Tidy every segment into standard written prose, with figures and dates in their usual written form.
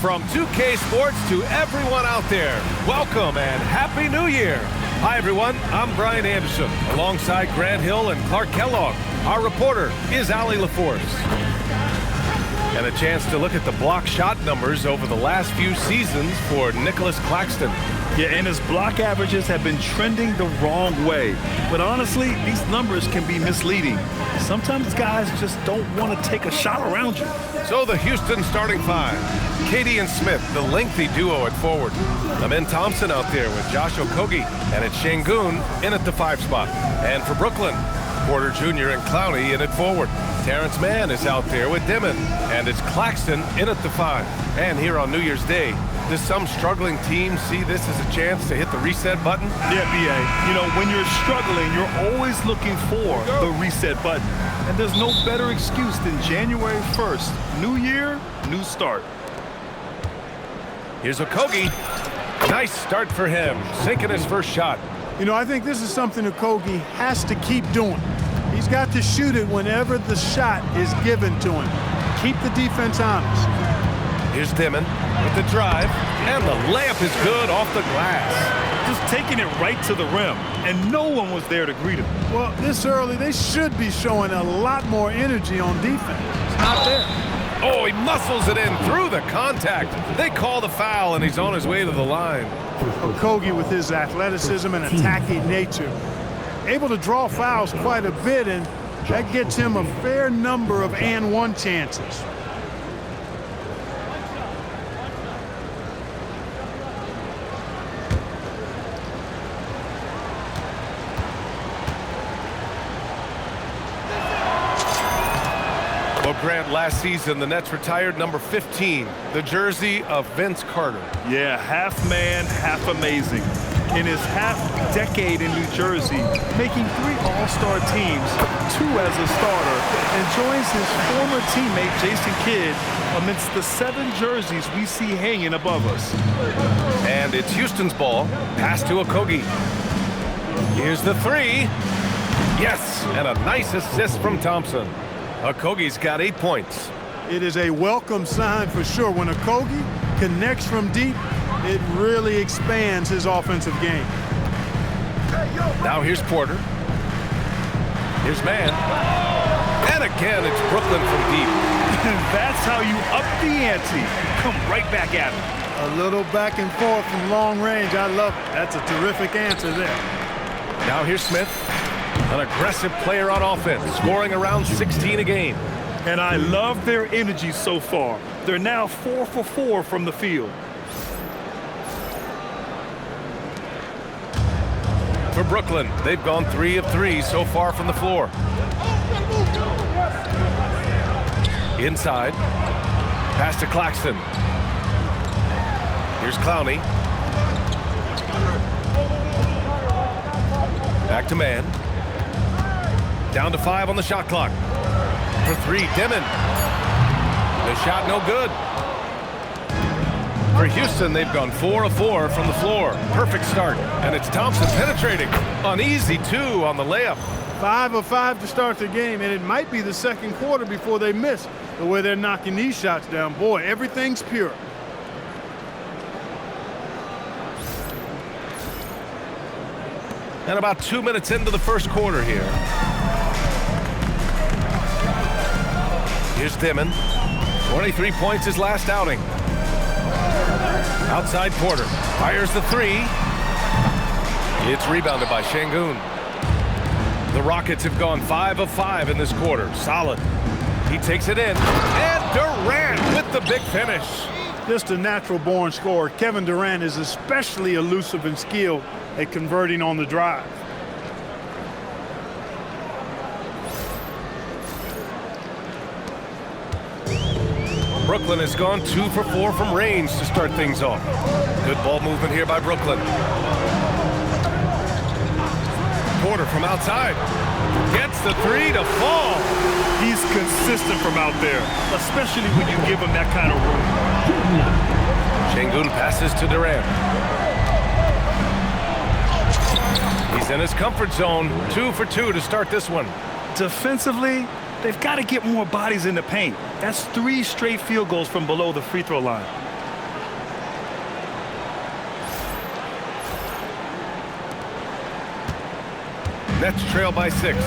From 2K Sports to everyone out there, welcome and Happy New Year. Hi, everyone. I'm Brian Anderson, alongside Grant Hill and Clark Kellogg. Our reporter is Allie LaForce. And a chance to look at the block shot numbers over the last few seasons for Nicholas Claxton. Yeah, and his block averages have been trending the wrong way. But honestly, these numbers can be misleading. Sometimes guys just don't want to take a shot around you. So the Houston starting five. Katie and Smith, the lengthy duo at forward. Amin Thompson out there with Josh Okogie. And it's Şengün in at the 5 spot. And for Brooklyn, Porter Jr. and Clowney in at forward. Terrence Mann is out there with Dimon. And it's Claxton in at the 5. And here on New Year's Day, does some struggling teams see this as a chance to hit the reset button? Yeah, B.A. You know, when you're struggling, you're always looking for the reset button. And there's no better excuse than January 1st. New year, new start. Here's Okogie. Nice start for him, sinking his first shot. You know, I think this is something Okogie has to keep doing. He's got to shoot it whenever the shot is given to him. Keep the defense honest. Here's Dimon with the drive, and the layup is good off the glass. Just taking it right to the rim, and no one was there to greet him. Well, this early, they should be showing a lot more energy on defense. It's not there. Oh, he muscles it in through the contact. They call the foul, and he's on his way to the line. Okogie, with his athleticism and attacking nature, able to draw fouls quite a bit, and that gets him a fair number of and-one chances. Well, Grant, last season, the Nets retired number 15, the jersey of Vince Carter. Yeah, half man, half amazing. In his half-decade in New Jersey, making 3 All-Star teams, 2 as a starter, and joins his former teammate Jason Kidd amidst the 7 jerseys we see hanging above us. And it's Houston's ball, pass to Okogie. Here's the 3. Yes, and a nice assist from Thompson. Okogie's got 8 points. It is a welcome sign for sure. When Okogie connects from deep, it really expands his offensive game. Now here's Porter. Here's Mann. And again, it's Brooklyn from deep. That's how you up the ante. Come right back at him. A little back and forth from long range. I love it. That's a terrific answer there. Now here's Smith. An aggressive player on offense, scoring around 16 a game. And I love their energy so far. They're now 4 for 4 from the field. For Brooklyn, they've gone 3 of 3 so far from the floor. Inside. Pass to Claxton. Here's Clowney. Back to Mann. Down to 5 on the shot clock. For 3, Dimon. The shot no good. For Houston, they've gone 4 of 4 from the floor. Perfect start. And it's Thompson penetrating. An easy 2 on the layup. 5 of 5 to start the game, and it might be the second quarter before they miss the way they're knocking these shots down. Boy, everything's pure. And about 2 minutes into the first quarter here. Here's Dimon. 23 points his last outing. Outside Porter. Fires the 3. It's rebounded by Şengün. The Rockets have gone 5 of 5 in this quarter. Solid. He takes it in. And Durant with the big finish. Just a natural-born scorer. Kevin Durant is especially elusive and skilled at converting on the drive. Brooklyn has gone 2 for 4 from range to start things off. Good ball movement here by Brooklyn. Porter from outside. Gets the 3 to fall. He's consistent from out there, especially when you give him that kind of room. Şengün passes to Durant. He's in his comfort zone. 2 for 2 to start this one. Defensively, they've got to get more bodies in the paint. That's 3 straight field goals from below the free throw line. Nets trail by 6.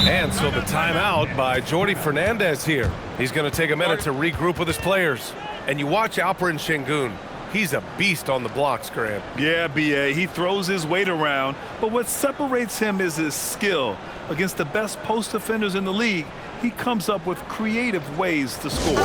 And so the timeout by Jordi Fernandez here. He's going to take a minute to regroup with his players. And you watch Alperen Şengün. He's a beast on the blocks, Grant. Yeah, B.A. He throws his weight around, but what separates him is his skill. Against the best post defenders in the league, he comes up with creative ways to score.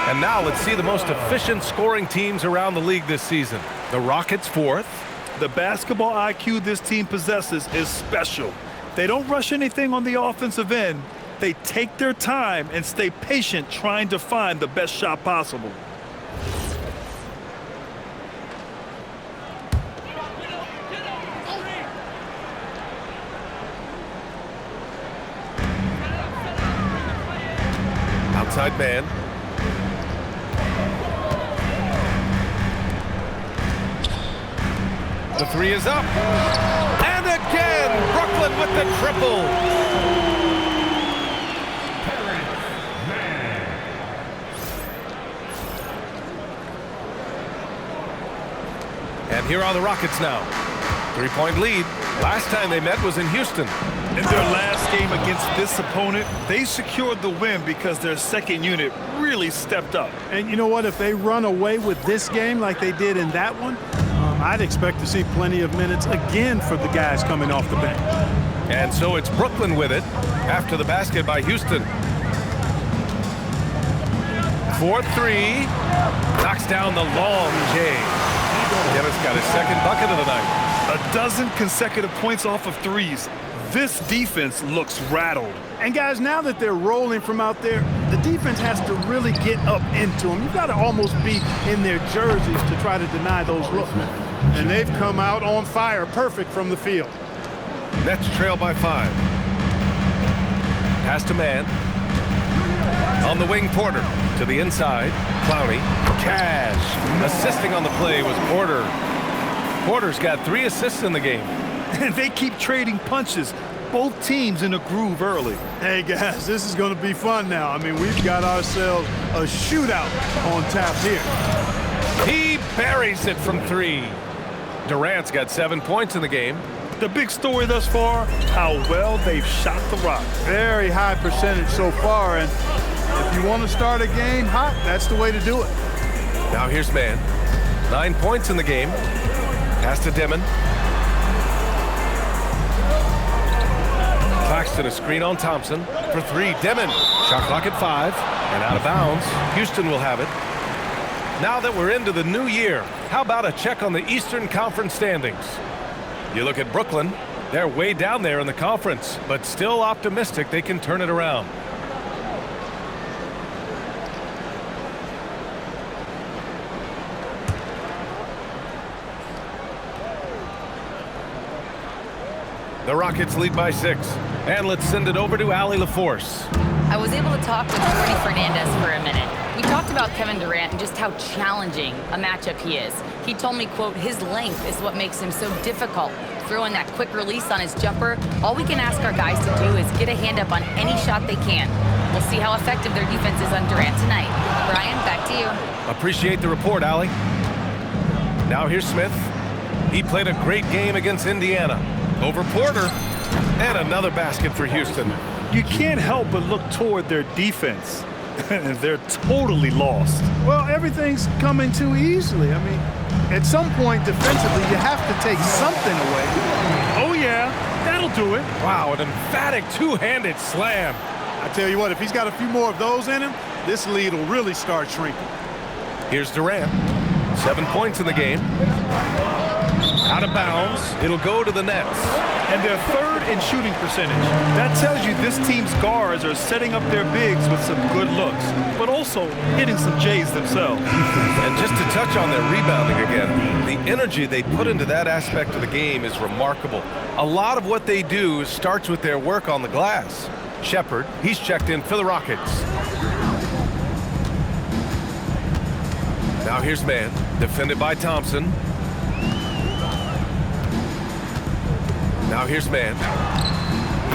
And now let's see the most efficient scoring teams around the league this season. The Rockets 4th. The basketball IQ this team possesses is special. They don't rush anything on the offensive end. They take their time and stay patient trying to find the best shot possible. Outside man. The 3 is up. And again, Brooklyn with the triple. And here are the Rockets now. 3-point lead. Last time they met was in Houston. In their last game against this opponent, they secured the win because their second unit really stepped up. And you know what? If they run away with this game like they did in that one, I'd expect to see plenty of minutes again for the guys coming off the bench. And so it's Brooklyn with it after the basket by Houston. 4-3. Knocks down the long J. Dennis got his second bucket of the night. A dozen consecutive points off of threes. This defense looks rattled. And guys, now that they're rolling from out there, the defense has to really get up into them. You've got to almost be in their jerseys to try to deny those looks. And they've come out on fire, perfect from the field. Nets trail by 5. Pass to man. On the wing, Porter. To the inside, Clowney. Cash. Assisting on the play was Porter. Porter's got 3 assists in the game. And they keep trading punches. Both teams in a groove early. Hey, guys, this is going to be fun now. I mean, we've got ourselves a shootout on tap here. He buries it from 3. Durant's got 7 points in the game. The big story thus far, how well they've shot the rock. Very high percentage so far, and if you want to start a game hot, that's the way to do it. Now here's man. 9 points in the game. Pass to Dimon. Claxton a screen on Thompson for 3. Dimon. Shot clock at 5 and out of bounds. Houston will have it. Now that we're into the new year, how about a check on the Eastern Conference standings? You look at Brooklyn, they're way down there in the conference, but still optimistic they can turn it around. The Rockets lead by 6. And let's send it over to Allie LaForce. I was able to talk with Jordi Fernandez for a minute. We talked about Kevin Durant and just how challenging a matchup he is. He told me, quote, his length is what makes him so difficult. Throwing that quick release on his jumper, all we can ask our guys to do is get a hand up on any shot they can. We'll see how effective their defense is on Durant tonight. Brian, back to you. Appreciate the report, Allie. Now here's Smith. He played a great game against Indiana. Over Porter. And another basket for Houston. You can't help but look toward their defense. They're totally lost. Well, everything's coming too easily. I mean, at some point defensively, you have to take something away. Oh, yeah, that'll do it. Wow, an emphatic two-handed slam. I tell you what, if he's got a few more of those in him, this lead will really start shrinking. Here's Durant. 7 points in the game. Out of bounds. It'll go to the Nets. And they're third in shooting percentage. That tells you this team's guards are setting up their bigs with some good looks, but also hitting some J's themselves. And just to touch on their rebounding again, the energy they put into that aspect of the game is remarkable. A lot of what they do starts with their work on the glass. Shepard, he's checked in for the Rockets. Now here's man, defended by Thompson. Now here's man.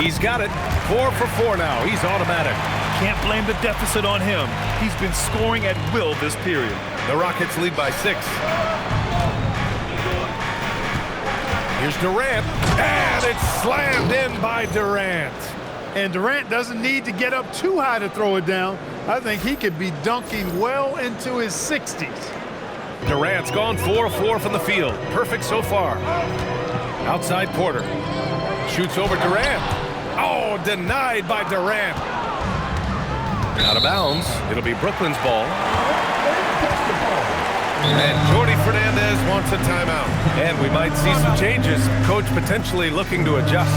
He's got it. 4 for 4 now. He's automatic. Can't blame the deficit on him. He's been scoring at will this period. The Rockets lead by 6. Here's Durant. And it's slammed in by Durant. And Durant doesn't need to get up too high to throw it down. I think he could be dunking well into his 60s. Durant's gone 4 of 4 from the field. Perfect so far. Outside Porter. Shoots over Durant. Oh, denied by Durant. Out of bounds. It'll be Brooklyn's ball. And Jordy Fernandez wants a timeout. And we might see some changes. Coach potentially looking to adjust.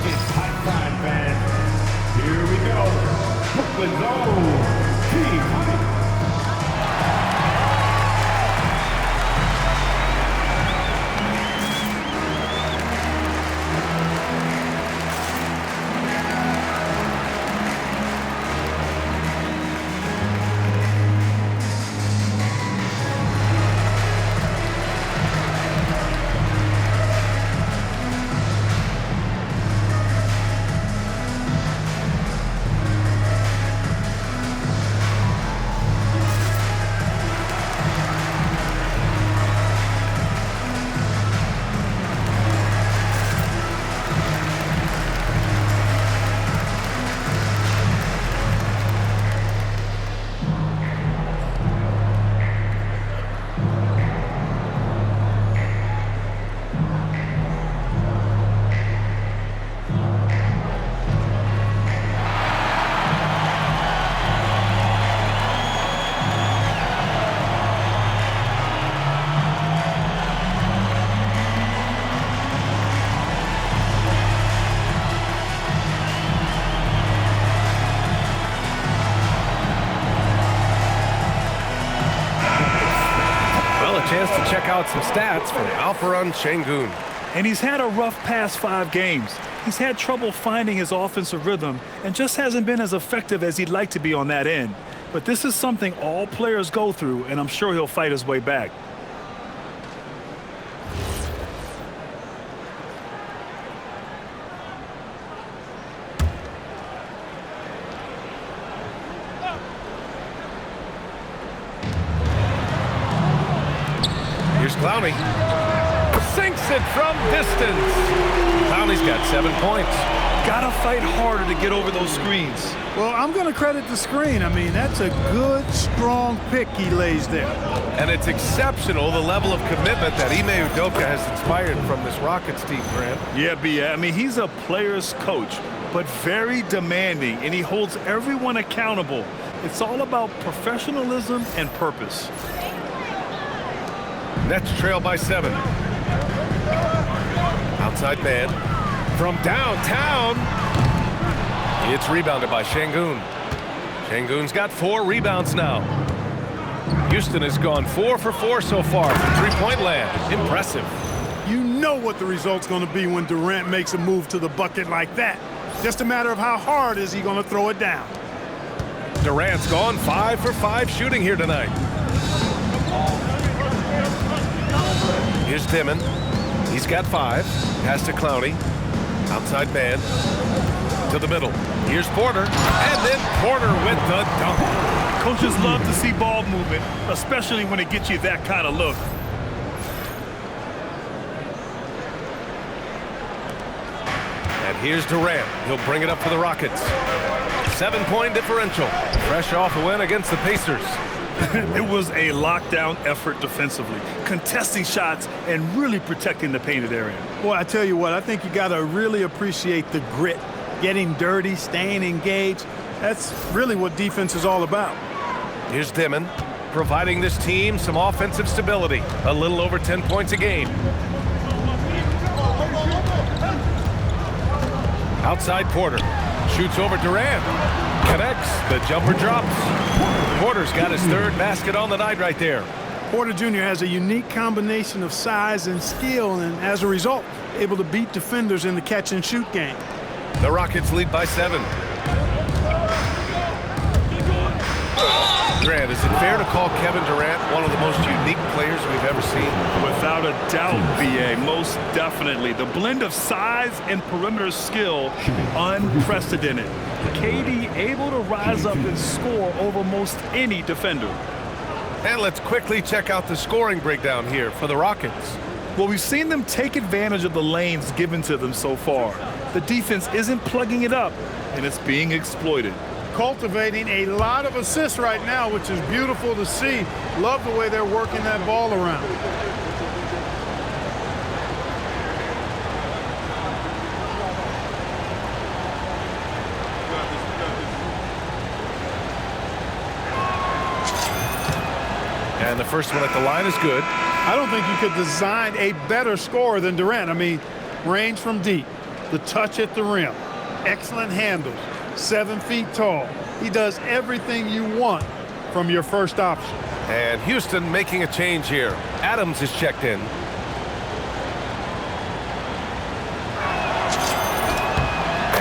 It's high five, man. Here we go. Brooklyn's own team. Chance to check out some stats from Alperen Şengün. And he's had a rough past 5 games. He's had trouble finding his offensive rhythm and just hasn't been as effective as he'd like to be on that end. But this is something all players go through, and I'm sure he'll fight his way back. Here's Clowney. Sinks it from distance. Clowney's got 7 points. Gotta fight harder to get over those screens. Well, I'm going to credit the screen. I mean, that's a good, strong pick he lays there. And it's exceptional, the level of commitment that Ime Udoka has inspired from this Rockets team, Grant. Yeah, B.A. I mean, he's a player's coach, but very demanding, and he holds everyone accountable. It's all about professionalism and purpose. Nets trail by 7. Outside man. From downtown. It's rebounded by Şengün. Şengün's got 4 rebounds now. Houston has gone 4 for 4 so far from three-point land. Impressive. You know what the result's going to be when Durant makes a move to the bucket like that. Just a matter of how hard is he going to throw it down. Durant's gone 5 for 5 shooting here tonight. Here's Dimon. He's got 5. Pass to Clowney. Outside man. To the middle. Here's Porter. And then Porter with the dunk. Coaches love to see ball movement, especially when it gets you that kind of look. And here's Durant. He'll bring it up for the Rockets. 7-point differential. Fresh off a win against the Pacers. It was a lockdown effort defensively, contesting shots and really protecting the painted area. Boy, I tell you what, I think you got to really appreciate the grit. Getting dirty, staying engaged. That's really what defense is all about. Here's Dimon, providing this team some offensive stability. A little over 10 points a game. Outside Porter. Shoots over Durant. Connects. The jumper drops. Porter's got his 3rd basket on the night right there. Porter Jr. has a unique combination of size and skill, and as a result, able to beat defenders in the catch-and-shoot game. The Rockets lead by 7. Grant, is it fair to call Kevin Durant one of the most unique players we've ever seen? Without a doubt, B.A., most definitely. The blend of size and perimeter skill, unprecedented. KD able to rise up and score over most any defender. And let's quickly check out the scoring breakdown here for the Rockets. Well, we've seen them take advantage of the lanes given to them so far. The defense isn't plugging it up, and it's being exploited. Cultivating a lot of assists right now, which is beautiful to see. Love the way they're working that ball around. And the first one at the line is good. I don't think you could design a better scorer than Durant. I mean, range from deep, the touch at the rim, excellent handles, 7 feet tall. He does everything you want from your first option. And Houston making a change here. Adams is checked in.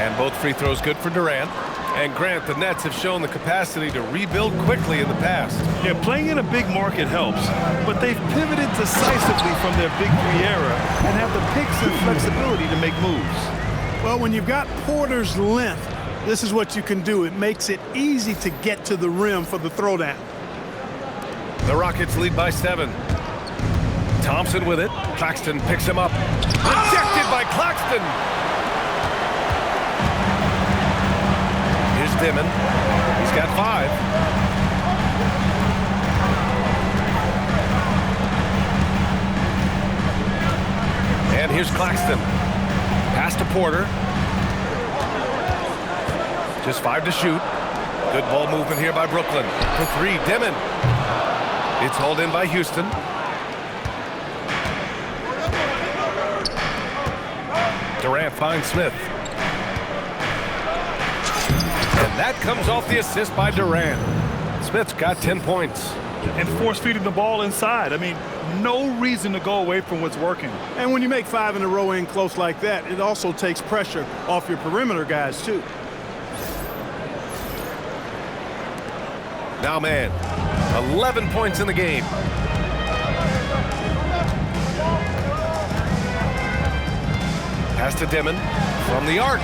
And both free throws good for Durant. And Grant, the Nets have shown the capacity to rebuild quickly in the past. Yeah, playing in a big market helps, but they've pivoted decisively from their Big 3 era and have the picks and flexibility to make moves. Well, when you've got Porter's length, this is what you can do. It makes it easy to get to the rim for the throwdown. The Rockets lead by 7. Thompson with it. Claxton picks him up. Rejected by Claxton. Here's Dimon. He's got 5. And here's Claxton. Pass to Porter. Just 5 to shoot. Good ball movement here by Brooklyn. For 3, Dimon. It's hauled in by Houston. Durant finds Smith. And that comes off the assist by Durant. Smith's got 10 points. And force feeding the ball inside. I mean, no reason to go away from what's working. And when you make 5 in a row in close like that, it also takes pressure off your perimeter guys, too. Now, man, 11 points in the game. Pass to Dimon from the arc.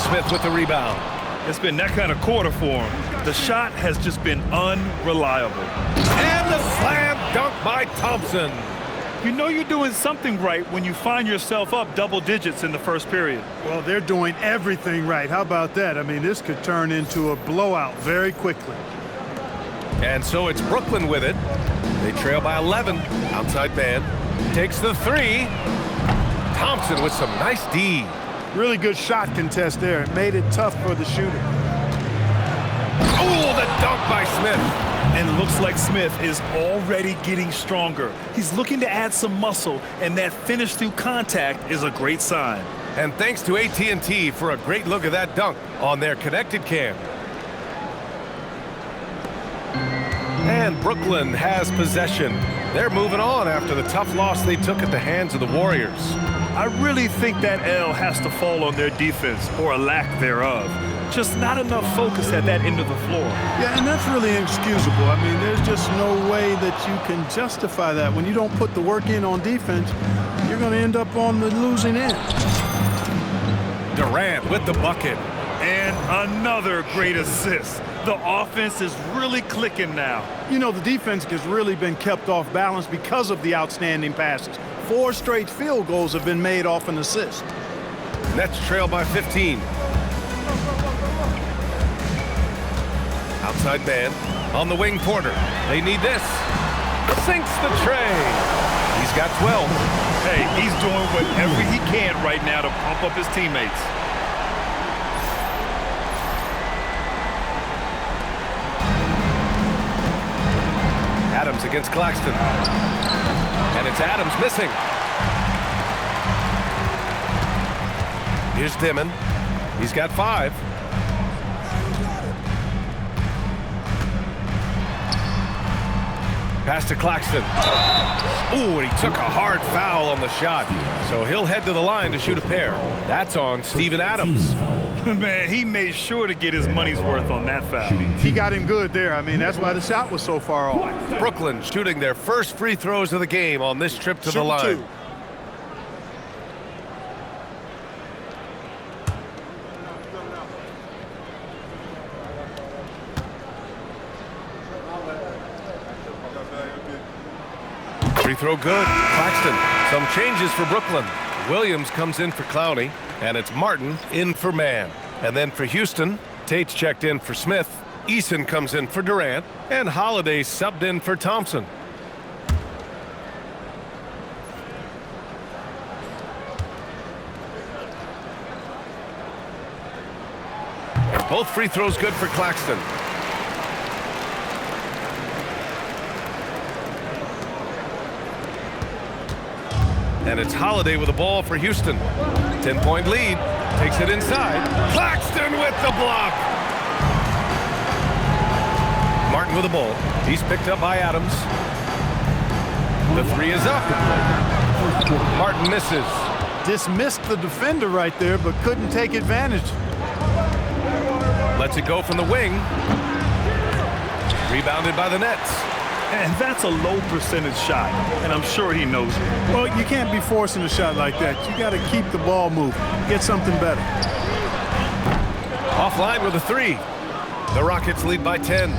Smith with the rebound. It's been that kind of quarter for him. The shot has just been unreliable. And the slam dunk by Thompson. You know you're doing something right when you find yourself up double digits in the first period. Well, they're doing everything right. How about that? I mean, this could turn into a blowout very quickly. And so it's Brooklyn with it. They trail by 11. Outside man takes the 3. Thompson with some nice D. Really good shot contest there. It made it tough for the shooter. Oh, the dunk by Smith. And it looks like Smith is already getting stronger. He's looking to add some muscle, and that finish through contact is a great sign. And thanks to AT&T for a great look at that dunk on their connected cam. And Brooklyn has possession. They're moving on after the tough loss they took at the hands of the Warriors. I really think that L has to fall on their defense, or a lack thereof. Just not enough focus at that end of the floor. Yeah, and that's really inexcusable. I mean, there's just no way that you can justify that. When you don't put the work in on defense, you're going to end up on the losing end. Durant with the bucket. And another great assist. The offense is really clicking now. You know, the defense has really been kept off balance because of the outstanding passes. 4 straight field goals have been made off an assist. Nets trail by 15. Outside man. On the wing, Porter. They need this. Sinks the tray. He's got 12. Hey, he's doing whatever he can right now to pump up his teammates. Adams against Claxton. And it's Adams missing. Here's Dimon. He's got 5. Pass to Claxton. Ooh, and he took a hard foul on the shot. So he'll head to the line to shoot a pair. That's on Steven Adams. Man, he made sure to get his money's worth on that foul. He got him good there. I mean, that's why the shot was so far off. Brooklyn shooting their first free throws of the game on this trip to the line. 2. Free throw good. Claxton. Some changes for Brooklyn. Williams comes in for Clowney, and it's Martin in for Mann. And then for Houston, Tate's checked in for Smith. Eason comes in for Durant, and Holiday subbed in for Thompson. Both free throws good for Claxton. And it's Holiday with the ball for Houston. 10-point lead. Takes it inside. Claxton with the block. Martin with the ball. He's picked up by Adams. The 3 is up. Martin misses. Dismissed the defender right there, but couldn't take advantage. Lets it go from the wing. Rebounded by the Nets. And that's a low percentage shot, and I'm sure he knows it. Well, you can't be forcing a shot like that. You got to keep the ball moving. Get something better. Offline with a 3. The Rockets lead by 10.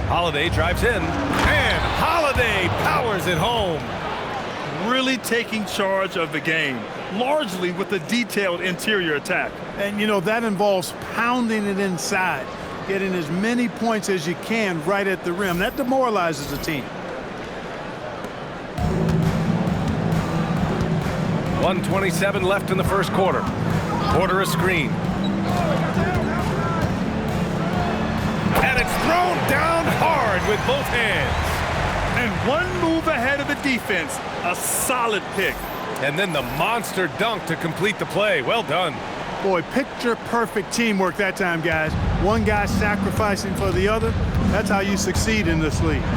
Holiday drives in, and Holiday powers it home. Really taking charge of the game, largely with a detailed interior attack. And, you know, that involves pounding it inside, getting as many points as you can right at the rim. That demoralizes the team. 1:27 left in the first quarter. Porter a screen. And it's thrown down hard with both hands. And one move ahead of the defense. A solid pick. And then the monster dunk to complete the play. Well done. Boy, picture-perfect teamwork that time, guys. One guy sacrificing for the other. That's how you succeed in this league. Boy,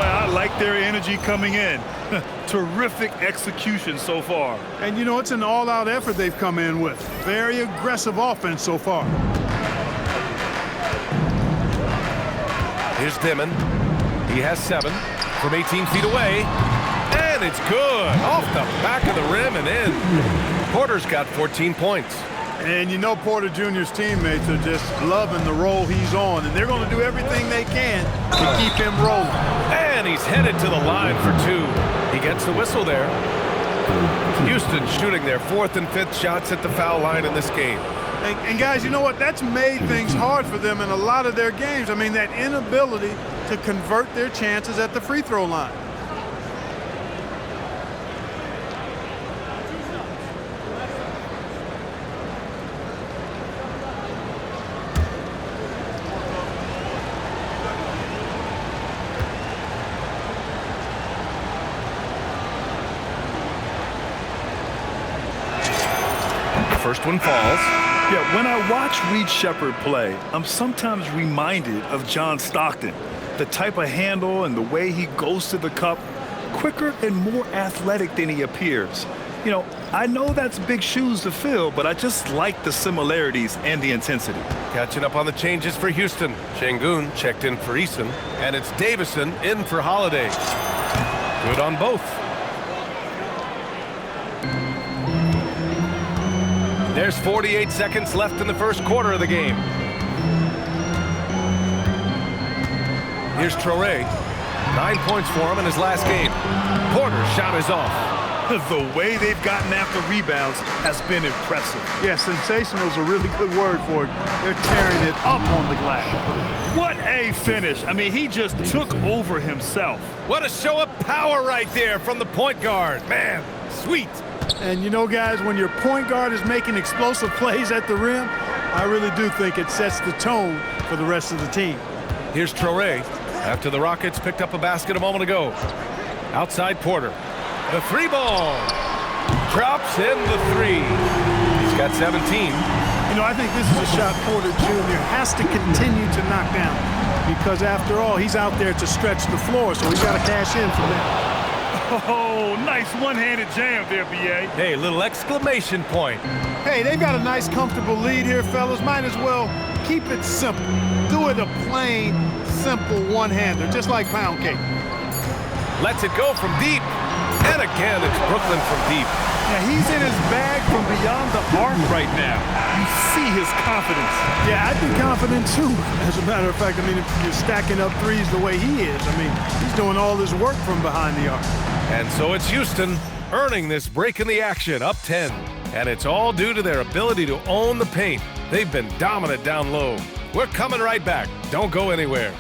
I like their energy coming in. Terrific execution so far. And, you know, it's an all-out effort they've come in with. Very aggressive offense so far. Here's Dimon. He has 7 from 18 feet away. And it's good. Off the back of the rim and in. Porter's got 14 points. And you know Porter Jr.'s teammates are just loving the role he's on, and they're going to do everything they can to keep him rolling. And he's headed to the line for 2. He gets the whistle there. Houston shooting their 4th and 5th shots at the foul line in this game. And guys, you know what? That's made things hard for them in a lot of their games. I mean, that inability to convert their chances at the free throw line. First one falls. Yeah, when I watch Reed Shepherd play, I'm sometimes reminded of John Stockton. The type of handle and the way he goes to the cup. quicker and more athletic than he appears. You know, I know that's big shoes to fill, but I just like the similarities and the intensity. Catching up on the changes for Houston. Şengün checked in for Eason, and it's Davison in for Holiday. Good on both. There's 48 seconds left in the first quarter of the game. Here's Traoré. 9 points for him in his last game. Porter's shot is off. The way they've gotten after rebounds has been impressive. Yeah, sensational is a really good word for it. They're tearing it up on the glass. What a finish. I mean, he just took over himself. What a show of power right there from the point guard. Man, sweet. And you know, guys, when your point guard is making explosive plays at the rim, I really do think it sets the tone for the rest of the team. Here's Traoré after the Rockets picked up a basket a moment ago. Outside Porter. The three ball. Drops in the three. He's got 17. You know, I think this is a shot Porter Jr. has to continue to knock down because, after all, he's out there to stretch the floor, so he's got to cash in for that. Oh, nice one-handed jam there, B.A. Hey, little exclamation point. Hey, they've got a nice, comfortable lead here, fellas. Might as well keep it simple. Do it a plain, simple one-hander, just like pound cake. Lets it go from deep. And again, it's Brooklyn from deep. Yeah, he's in his bag from beyond the arc right now. You see his confidence. Yeah, I'd be confident too. As a matter of fact, I mean, if you're stacking up threes the way he is, I mean, he's doing all his work from behind the arc. And so it's Houston earning this break in the action, up 10. And it's all due to their ability to own the paint. They've been dominant down low. We're coming right back. Don't go anywhere.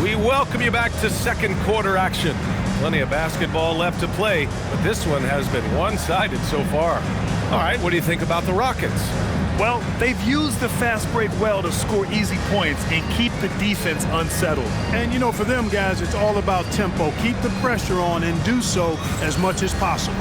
We welcome you back to second quarter action. Plenty of basketball left to play, but this one has been one-sided so far. All right, what do you think about the Rockets? Well, they've used the fast break well to score easy points and keep the defense unsettled. And, you know, for them guys, it's all about tempo. Keep the pressure on and do so as much as possible.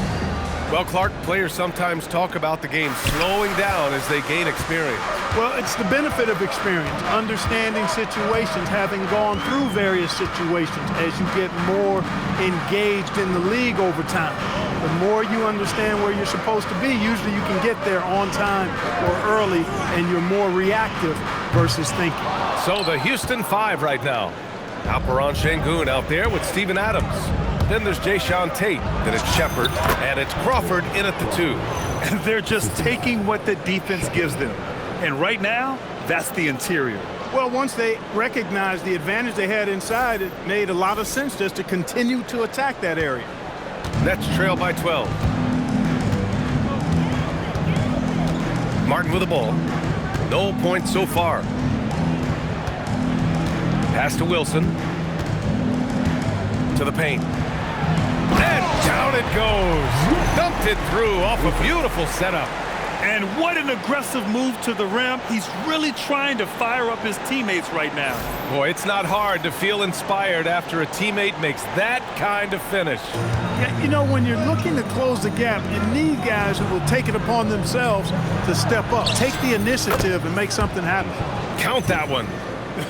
Well, Clark, players sometimes talk about the game slowing down as they gain experience. Well, it's the benefit of experience, understanding situations, having gone through various situations as you get more engaged in the league over time. The more you understand where you're supposed to be, usually you can get there on time or early, and you're more reactive versus thinking. So the Houston 5 right now. Alperen Şengün out there with Steven Adams. Then there's Jayshawn Tate, then it's Shepard, and it's Crawford in at the 2. And they're just taking what the defense gives them. And right now, that's the interior. Well, once they recognized the advantage they had inside, it made a lot of sense just to continue to attack that area. Nets trail by 12. Martin with the ball. No points so far. Pass to Wilson. To the paint. And down it goes. Dumped it through off a beautiful setup. And what an aggressive move to the rim. He's really trying to fire up his teammates right now. Boy, it's not hard to feel inspired after a teammate makes that kind of finish. Yeah, you know, when you're looking to close the gap, you need guys who will take it upon themselves to step up, take the initiative, and make something happen. Count that one.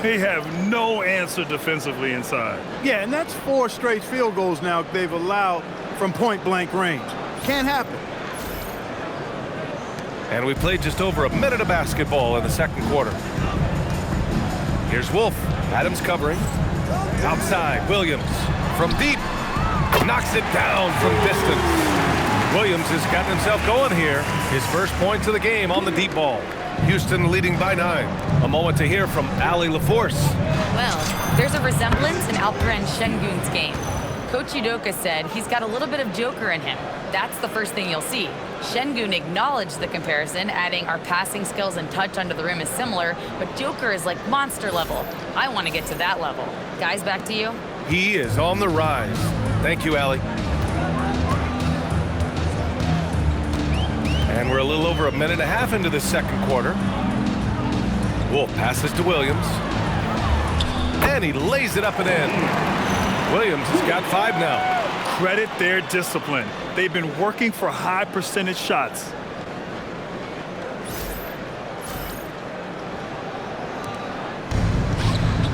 They have no answer defensively inside. Yeah, and that's 4 straight field goals now they've allowed from point-blank range. Can't happen. And we played just over a minute of basketball in the second quarter. Here's Wolf. Adams covering. Outside, Williams. From deep. Knocks it down from distance. Williams has gotten himself going here. His first points of the game on the deep ball. Houston leading by 9. A moment to hear from Ali LaForce. Well, there's a resemblance in Alperen Şengün's game. Coach Udoka said he's got a little bit of Joker in him. That's the first thing you'll see. Şengün acknowledged the comparison, adding our passing skills and touch under the rim is similar, but Joker is like monster level. I want to get to that level. Guys, back to you. He is on the rise. Thank you, Ali. And we're a little over a minute and a half into the second quarter. Wolf passes to Williams. And he lays it up and in. Williams has got 5 now. Credit their discipline. They've been working for high percentage shots.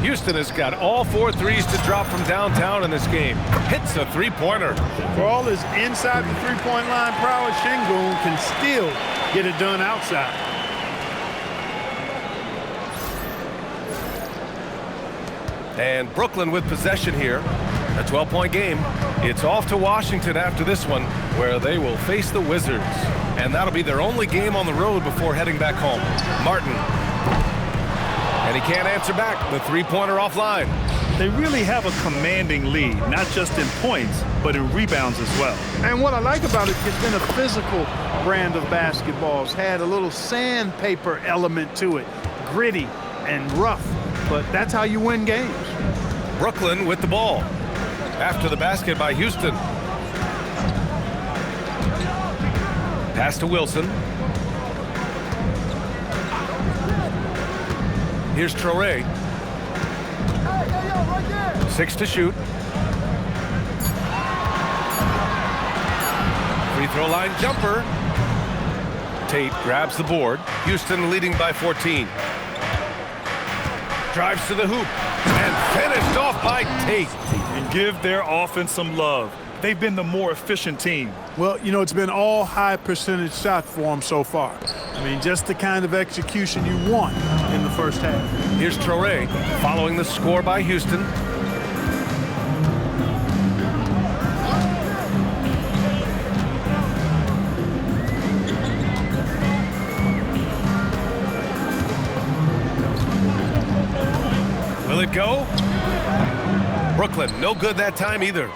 Houston has got all 4 threes to drop from downtown in this game. Hits a three-pointer. For all his inside the three-point line prowess, Şengün can still get it done outside. And Brooklyn with possession here. A 12-point game. It's off to Washington after this one, where they will face the Wizards. And that'll be their only game on the road before heading back home. Martin. And he can't answer back. The three-pointer offline. They really have a commanding lead, not just in points, but in rebounds as well. And what I like about it, it's been a physical brand of basketball. It's had a little sandpaper element to it. Gritty and rough, but that's how you win games. Brooklyn with the ball. After the basket by Houston. Pass to Wilson. Here's Traore. 6 to shoot. Free throw line jumper. Tate grabs the board. Houston leading by 14. Drives to the hoop. And finished off by Tate. And give their offense some love. They've been the more efficient team. Well, you know, it's been all high percentage shots for them so far. I mean, just the kind of execution you want in the first half. Here's Traore following the score by Houston. Will it go? Brooklyn, no good that time either.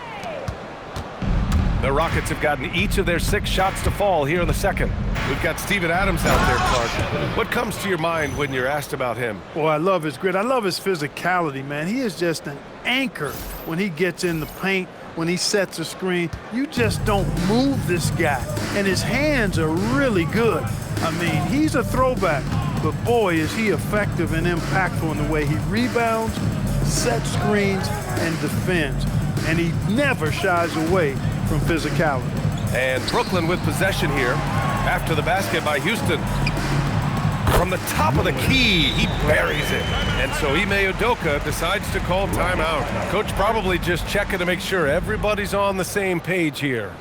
The Rockets have gotten each of their 6 shots to fall here in the second. We've got Steven Adams out there, Clark. What comes to your mind when you're asked about him? Well, I love his grit. I love his physicality, man. He is just an anchor when he gets in the paint, when he sets a screen. You just don't move this guy. And his hands are really good. I mean, he's a throwback, but boy, is he effective and impactful in the way he rebounds, sets screens, and defends. And he never shies away from physicality. And Brooklyn with possession here after the basket by Houston. From the top of the key, he buries it. And so Ime Udoka decides to call timeout. Coach probably just checking to make sure everybody's on the same page here.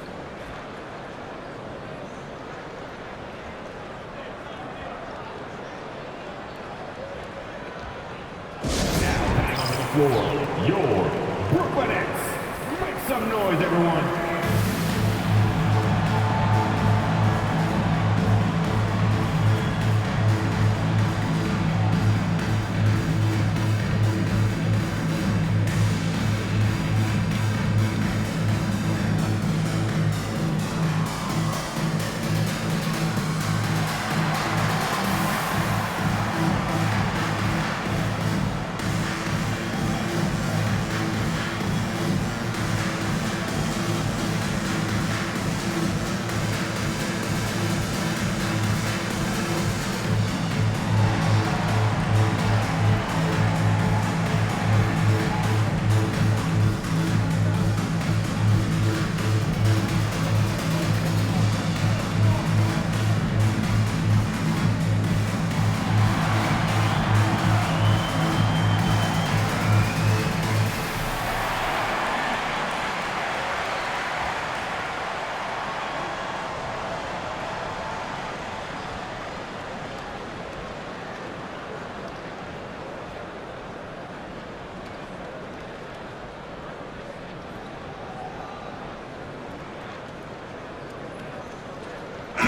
For your Brooklyn Nets. Make some noise, everyone.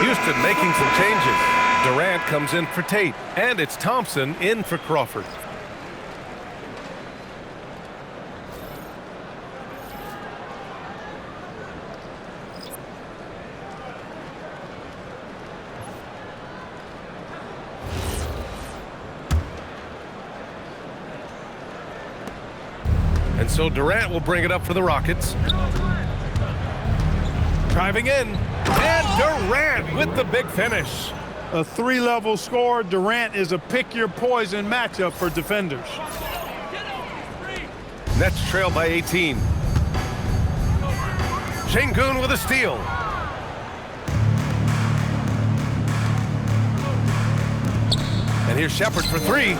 Houston making some changes. Durant comes in for Tate, and it's Thompson in for Crawford. And so Durant will bring it up for the Rockets. Driving in, and Durant with the big finish. A three-level score. Durant is a pick-your-poison matchup for defenders. Nets trail by 18. Şengün with a steal. And here's Shepherd for three.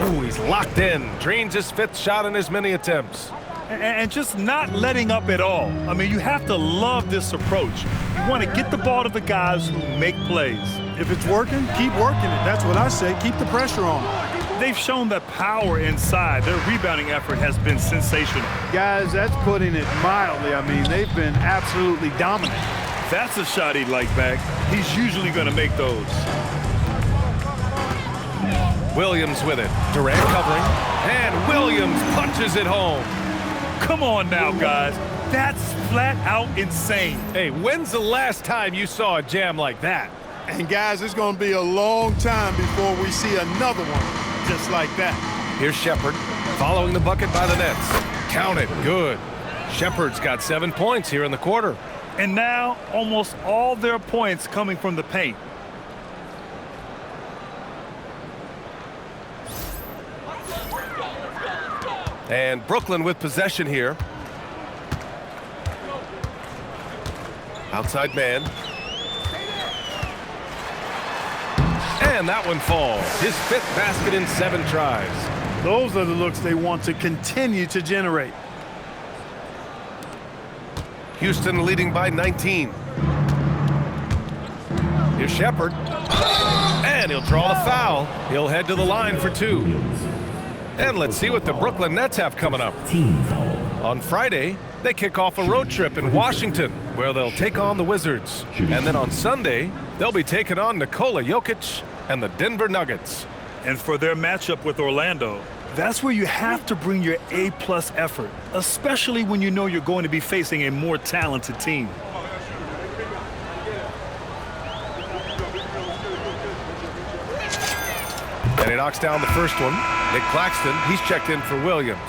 Ooh, he's locked in. Drains his fifth shot in as many attempts. And just not letting up at all. I mean, you have to love this approach. You want to get the ball to the guys who make plays. If it's working, keep working it. That's what I say. Keep the pressure on. They've shown that power inside. Their rebounding effort has been sensational. Guys, that's putting it mildly. I mean, they've been absolutely dominant. That's a shot he'd like back. He's usually going to make those. Williams with it. Durant covering. And Williams punches it home. Come on now, guys. That's flat out insane. Hey, when's the last time you saw a jam like that? And guys, it's going to be a long time before we see another one just like that. Here's Shepherd following the bucket by the Nets. Count it. Good. Shepherd's got 7 points here in the quarter. And now almost all their points coming from the paint. And Brooklyn with possession here. Outside man. And that one falls. His fifth basket in 7 tries. Those are the looks they want to continue to generate. Houston leading by 19. Here's Shepherd. And he'll draw the foul. He'll head to the line for 2. And let's see what the Brooklyn Nets have coming up. On Friday, they kick off a road trip in Washington, where they'll take on the Wizards. And then on Sunday, they'll be taking on Nikola Jokic and the Denver Nuggets. And for their matchup with Orlando, that's where you have to bring your A-plus effort, especially when you know you're going to be facing a more talented team. And he knocks down the first one. Nick Claxton, he's checked in for Williams.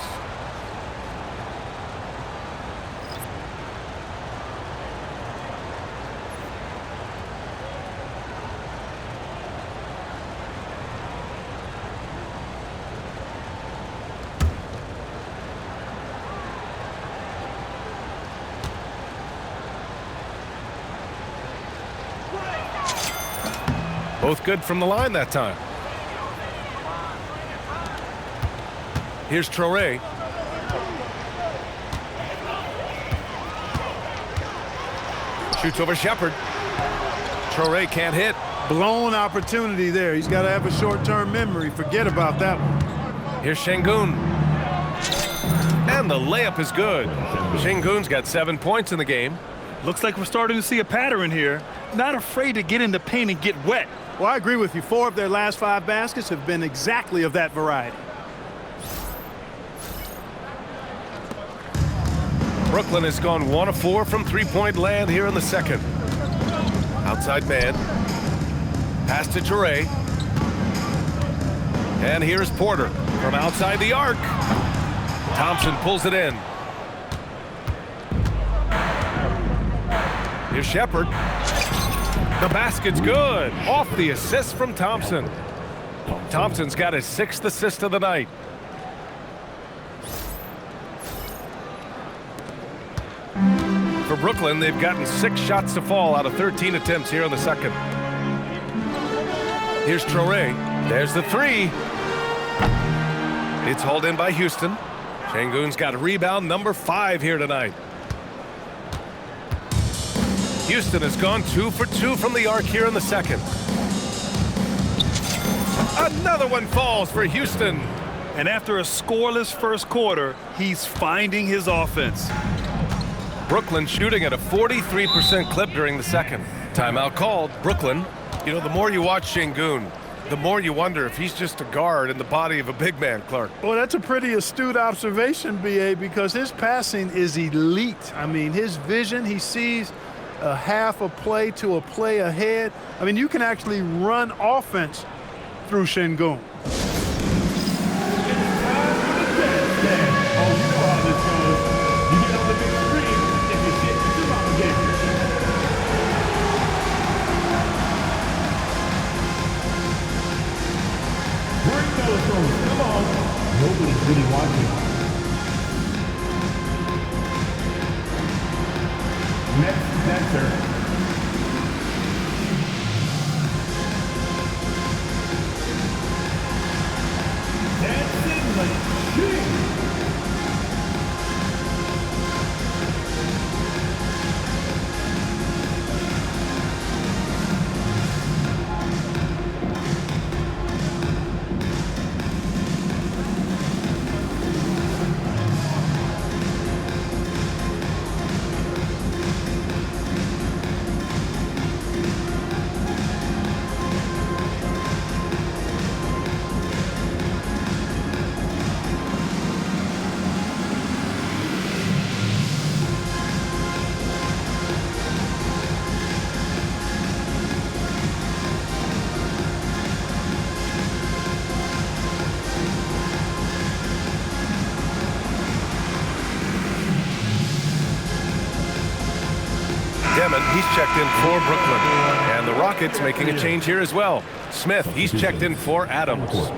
Both good from the line that time. Here's Traore. Shoots over Shepherd. Traore can't hit. Blown opportunity there. He's got to have a short-term memory. Forget about that one. Here's Şengün. And the layup is good. Şengün's got 7 points in the game. Looks like we're starting to see a pattern here. Not afraid to get in the paint and get wet. Well, I agree with you. 4 of their last 5 baskets have been exactly of that variety. Brooklyn has gone 1 of 4 from three-point land here in the second. Outside man. Pass to Traore. And here's Porter from outside the arc. Thompson pulls it in. Here's Shepherd. The basket's good. Off the assist from Thompson. Thompson's got his 6th assist of the night. For Brooklyn, they've gotten 6 shots to fall out of 13 attempts here in the second. Here's Traore. There's the 3. It's hauled in by Houston. Şengün's got a rebound number 5 here tonight. Houston has gone 2 for 2 from the arc here in the second. Another one falls for Houston. And after a scoreless first quarter, he's finding his offense. Brooklyn shooting at a 43% clip during the second. Timeout called. Brooklyn You know, the more you watch Şengün, the more you wonder if he's just a guard in the body of a big man, Clark. Well, that's a pretty astute observation, B.A., because his passing is elite. I mean, his vision, he sees a half a play to a play ahead. I mean, you can actually run offense through Şengün. Come on. Nobody's really watching. Next center. Dancing like king. He's checked in for Brooklyn. And the Rockets making a change here as well. Smith, he's checked in for Adams.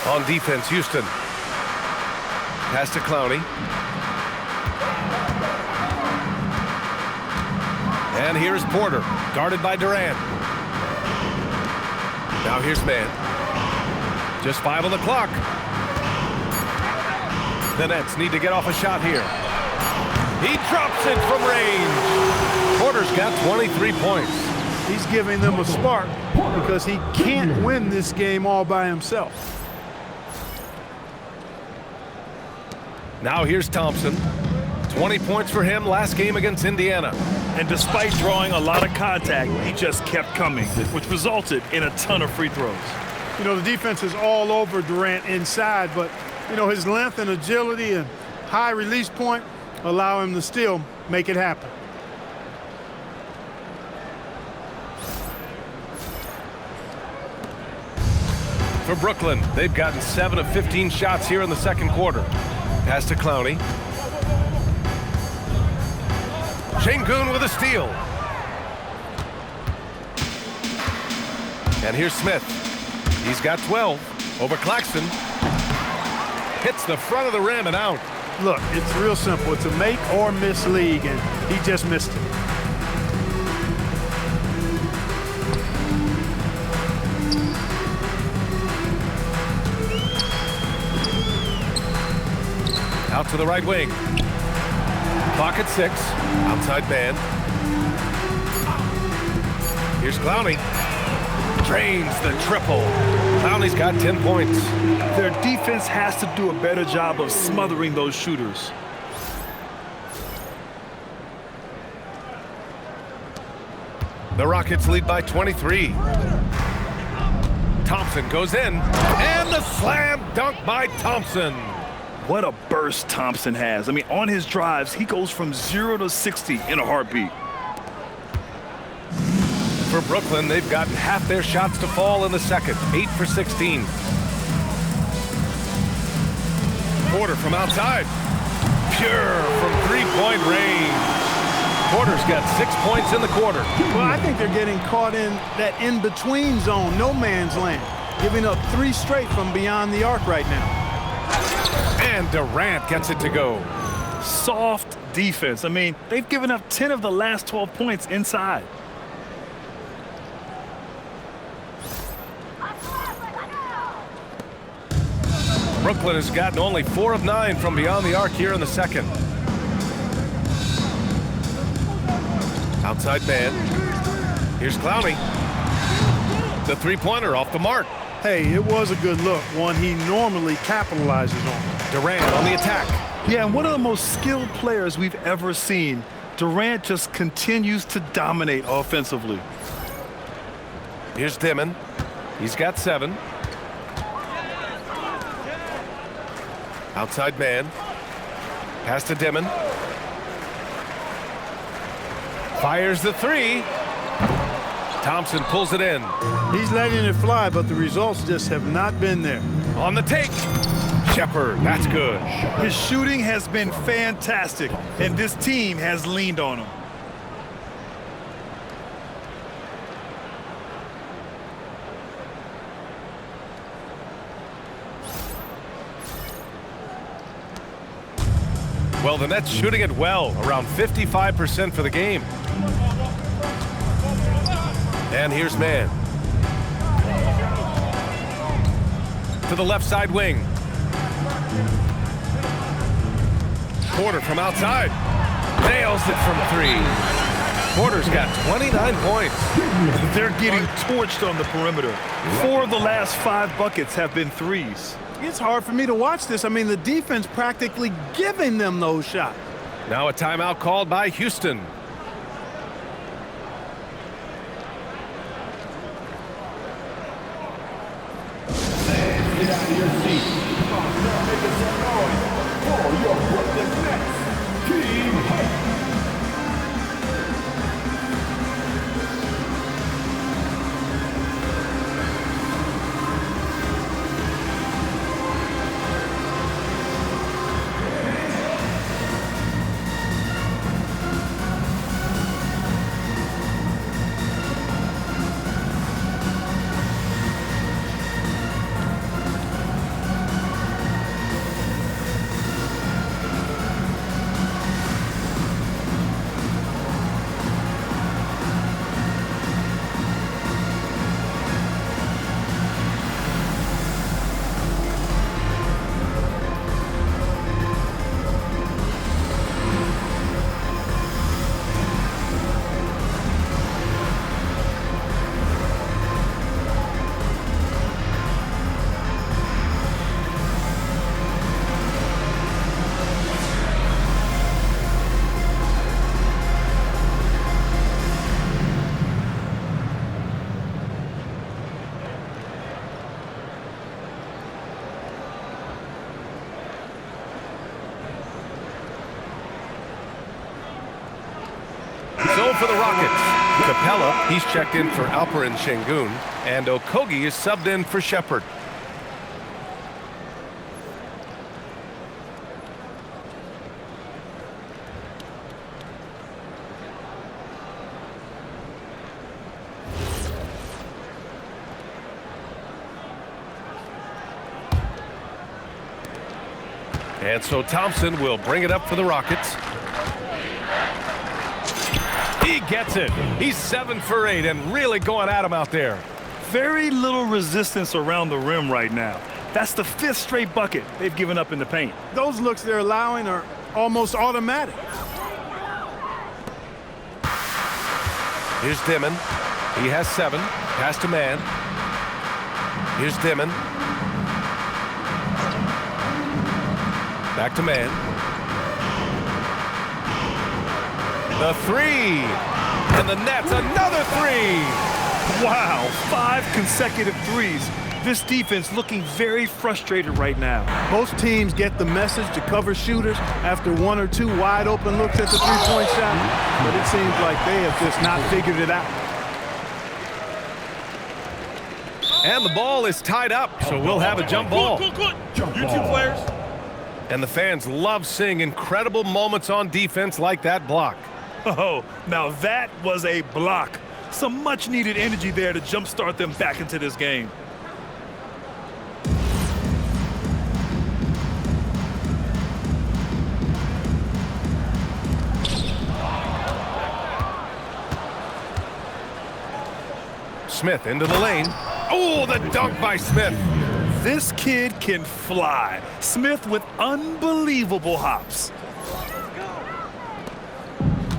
On defense, Houston. Pass to Clowney. And here's Porter, guarded by Durant. Now here's Mann. Just 5 on the clock. The Nets need to get off a shot here. He drops it from range. Porter's got 23 points. He's giving them a spark because he can't win this game all by himself. Now here's Thompson. 20 points for him last game against Indiana. And despite drawing a lot of contact, he just kept coming, which resulted in a ton of free throws. You know, the defense is all over Durant inside, but, you know, his length and agility and high release point allow him to still make it happen. For Brooklyn, they've gotten 7 of 15 shots here in the second quarter. Pass to Clowney. Şengün with a steal. And here's Smith. He's got 12 over Claxton. Hits the front of the rim and out. Look, it's real simple. It's a make or miss league, and he just missed it. Out to the right wing. Clock at 6. Outside man. Here's Clowney. Drains the triple. Clowney's got 10 points. Their defense has to do a better job of smothering those shooters. The Rockets lead by 23. Thompson goes in. And the slam dunk by Thompson. What a burst Thompson has. I mean, on his drives, he goes from 0 to 60 in a heartbeat. For Brooklyn, they've gotten half their shots to fall in the second. 8 for 16. Porter from outside. Pure from three-point range. Porter's got 6 points in the quarter. Well, I think they're getting caught in that in-between zone, no man's land, giving up 3 straight from beyond the arc right now. And Durant gets it to go. Soft defense. I mean, they've given up 10 of the last 12 points inside. Brooklyn has gotten only 4 of 9 from beyond the arc here in the second. Outside man. Here's Clowney. The three-pointer off the mark. Hey, it was a good look, one he normally capitalizes on. Durant on the attack. Yeah, and one of the most skilled players we've ever seen. Durant just continues to dominate offensively. Here's Dimon. He's got 7. Outside man. Pass to Dimon. Fires the 3. Thompson pulls it in. He's letting it fly, but the results just have not been there. On the take. Shepherd, that's good. His shooting has been fantastic, and this team has leaned on him. Well, the Nets shooting it well, around 55% for the game. And here's man. To the left side wing. Porter from outside. Nails it from 3. Porter's got 29 points. They're getting torched on the perimeter. 4 of the last 5 buckets have been threes. It's hard for me to watch this. I mean, the defense practically giving them those shots. Now a timeout called by Houston. Get out of your seat. Come on, start making some noise for your Brooklyn Nets. Team Hype. So for the Rockets, Capella, he's checked in for Alperen Şengün, and Okogie is subbed in for Shepherd. And so Thompson will bring it up for the Rockets. He gets it. He's 7 for 8 and really going at him out there. Very little resistance around the rim right now. That's the 5th straight bucket they've given up in the paint. Those looks they're allowing are almost automatic. Here's Dimon. He has 7. Pass to man. Here's Dimon. Back to man. The 3. And the Nets, another 3. Wow, 5 consecutive threes. This defense looking very frustrated right now. Most teams get the message to cover shooters after 1 or 2 wide open looks at the three-point shot, but it seems like they have just not figured it out. And the ball is tied up, so we'll have a jump ball. Jump you 2 players. And the fans love seeing incredible moments on defense like that block. Oh, now that was a block. Some much-needed energy there to jumpstart them back into this game. Smith into the lane. Oh, the dunk by Smith. This kid can fly. Smith with unbelievable hops.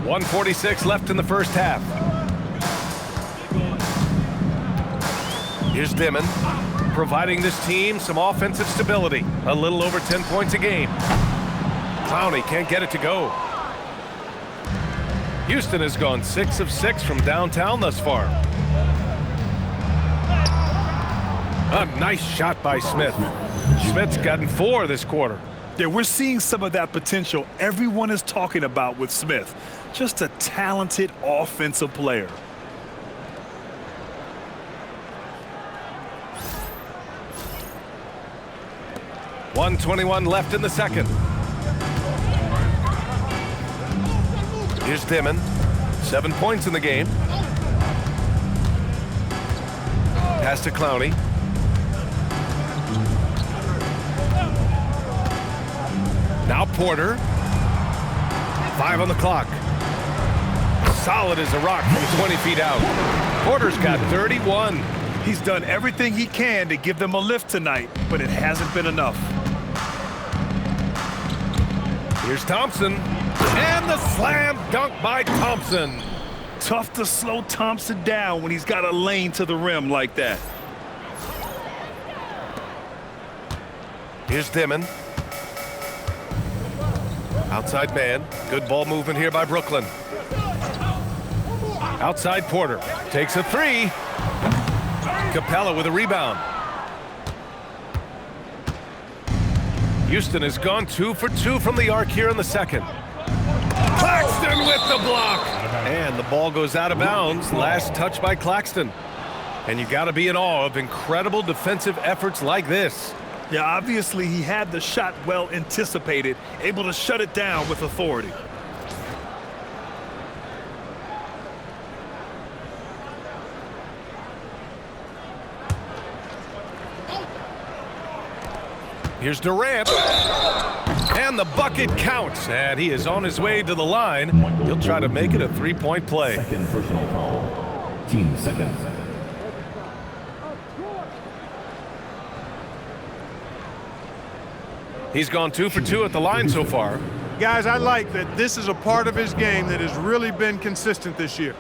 1:46 left in the first half. Here's Dimon, providing this team some offensive stability. A little over 10 points a game. Clowney can't get it to go. Houston has gone 6 of 6 from downtown thus far. A nice shot by Smith. Smith's gotten 4 this quarter. Yeah, we're seeing some of that potential everyone is talking about with Smith. Just a talented offensive player. .121 left in the second. Here's Dimon. 7 points in the game. Pass to Clowney. Now Porter. 5 on the clock. Solid as a rock from 20 feet out. Porter's got 31. He's done everything he can to give them a lift tonight, but it hasn't been enough. Here's Thompson. And the slam dunk by Thompson. Tough to slow Thompson down when he's got a lane to the rim like that. Here's Dimon. Outside man. Good ball movement here by Brooklyn. Outside Porter. Takes a 3. Capella with a rebound. Houston has gone 2 for 2 from the arc here in the second. Claxton with the block. And the ball goes out of bounds. Last touch by Claxton. And you got to be in awe of incredible defensive efforts like this. Yeah, obviously he had the shot well anticipated, able to shut it down with authority. Here's Durant. And the bucket counts. And he is on his way to the line. He'll try to make it a 3-point play. Second personal foul. Team seconds. He's gone 2 for 2 at the line so far. Guys, I like that this is a part of his game that has really been consistent this year.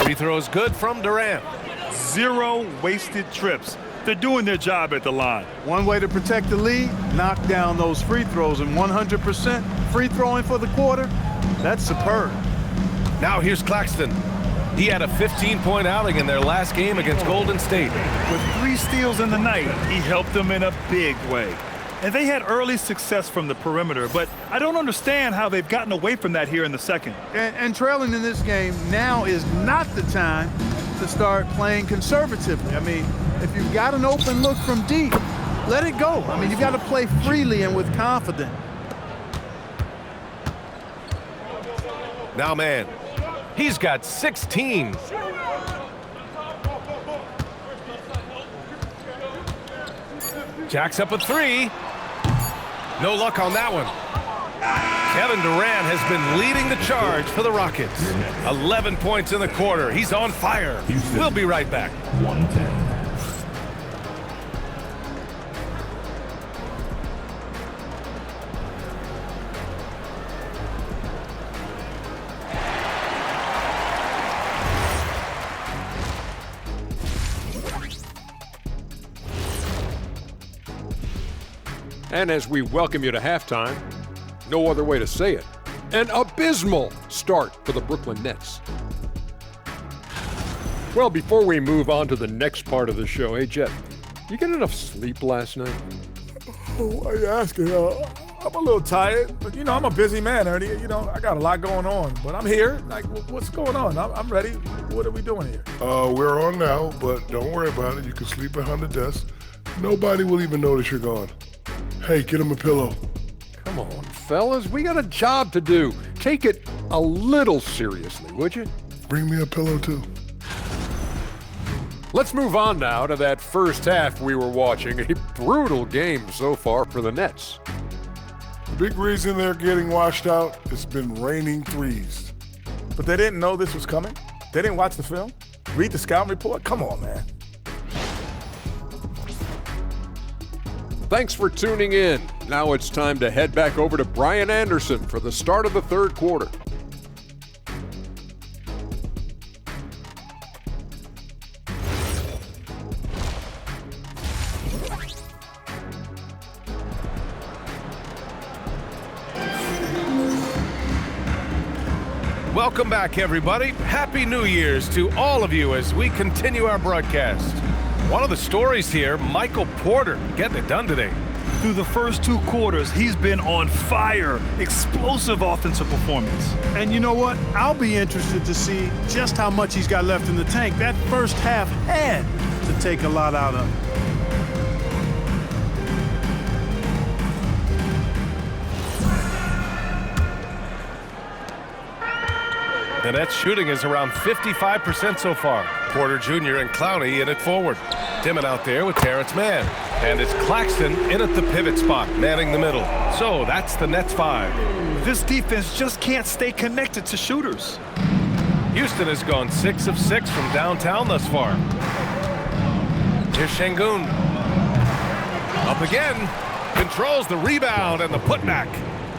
Free throws good from Durant. 0 wasted trips. They're doing their job at the line. One way to protect the lead, knock down those free throws, and 100% free throwing for the quarter, that's superb. Now here's Claxton. He had a 15-point outing in their last game against Golden State. With 3 steals in the night, he helped them in a big way. And they had early success from the perimeter, but I don't understand how they've gotten away from that here in the second. And trailing in this game, now is not the time to start playing conservatively. I mean, if you've got an open look from deep, let it go. I mean, you've got to play freely and with confidence. Now, man, he's got 16. Jacks up a 3. No luck on that one. Kevin Durant has been leading the charge for the Rockets. 11 points in the quarter. He's on fire. We'll be right back. 110. And as we welcome you to halftime, no other way to say it, an abysmal start for the Brooklyn Nets. Well, before we move on to the next part of the show, hey, Jet, you get enough sleep last night? Oh, why are you asking? I'm a little tired, but, I'm a busy man, Ernie. I got a lot going on, but I'm here. Like, what's going on? I'm ready. What are we doing here? We're on now, but don't worry about it. You can sleep behind the desk. Nobody will even notice you're gone. Hey, get him a pillow. Come on, fellas, we got a job to do. take it a little seriously, would you? Bring me a pillow, too. Let's move on now to that first half we were watching. A brutal game so far for the Nets. Big reason they're getting washed out, it's been raining threes. But they didn't know this was coming? They didn't watch the film? Read the scouting report? Come on, man. Thanks for tuning in. Now it's time to head back over to Brian Anderson for the start of the third quarter. Welcome back, everybody. Happy New Year's to all of you as we continue our broadcast. One of the stories here, Michael Porter getting it done today. Through the first 2 quarters, he's been on fire. Explosive offensive performance. And you know what? I'll be interested to see just how much he's got left in the tank. That first half had to take a lot out of him. The Nets shooting is around 55% so far. Porter Jr. and Clowney in it forward. Dimon out there with Terrence Mann. And it's Claxton in at the pivot spot, manning the middle. So that's the Nets 5. This defense just can't stay connected to shooters. Houston has gone 6 of 6 from downtown thus far. Here's Şengün. Up again. Controls the rebound and the putback.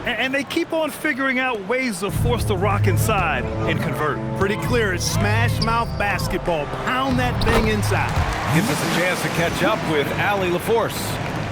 And they keep on figuring out ways to force the rock inside and convert. Pretty clear. It's smash mouth basketball. Pound that thing inside. Gives us a chance to catch up with Allie LaForce.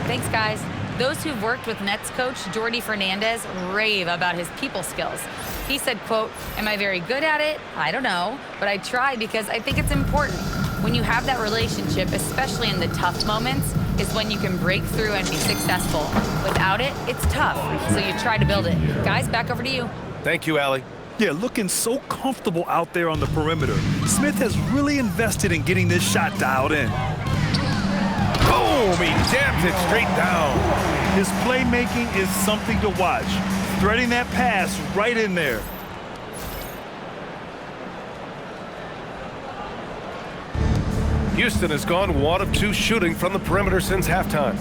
Thanks, guys. Those who've worked with Nets coach Jordi Fernandez rave about his people skills. He said, quote, "Am I very good at it? I don't know, but I try because I think it's important. When you have that relationship, especially in the tough moments, is when you can break through and be successful. Without it, it's tough, so you try to build it." Guys, back over to you. Thank you, Allie. Yeah, looking so comfortable out there on the perimeter. Smith has really invested in getting this shot dialed in. Boom! He jams it straight down. His playmaking is something to watch. Threading that pass right in there. Houston has gone 1 of 2 shooting from the perimeter since halftime.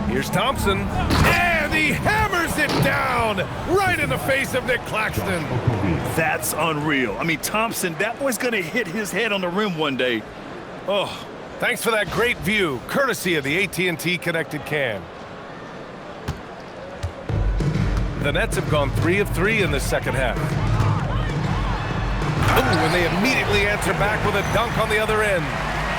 Here's Thompson, and he hammers it down right in the face of Nick Claxton. That's unreal. I mean, Thompson, that boy's gonna hit his head on the rim one day. Oh. Thanks for that great view, courtesy of the AT&T Connected Cam. The Nets have gone 3 of 3 in this second half. Oh, and they immediately answer back with a dunk on the other end.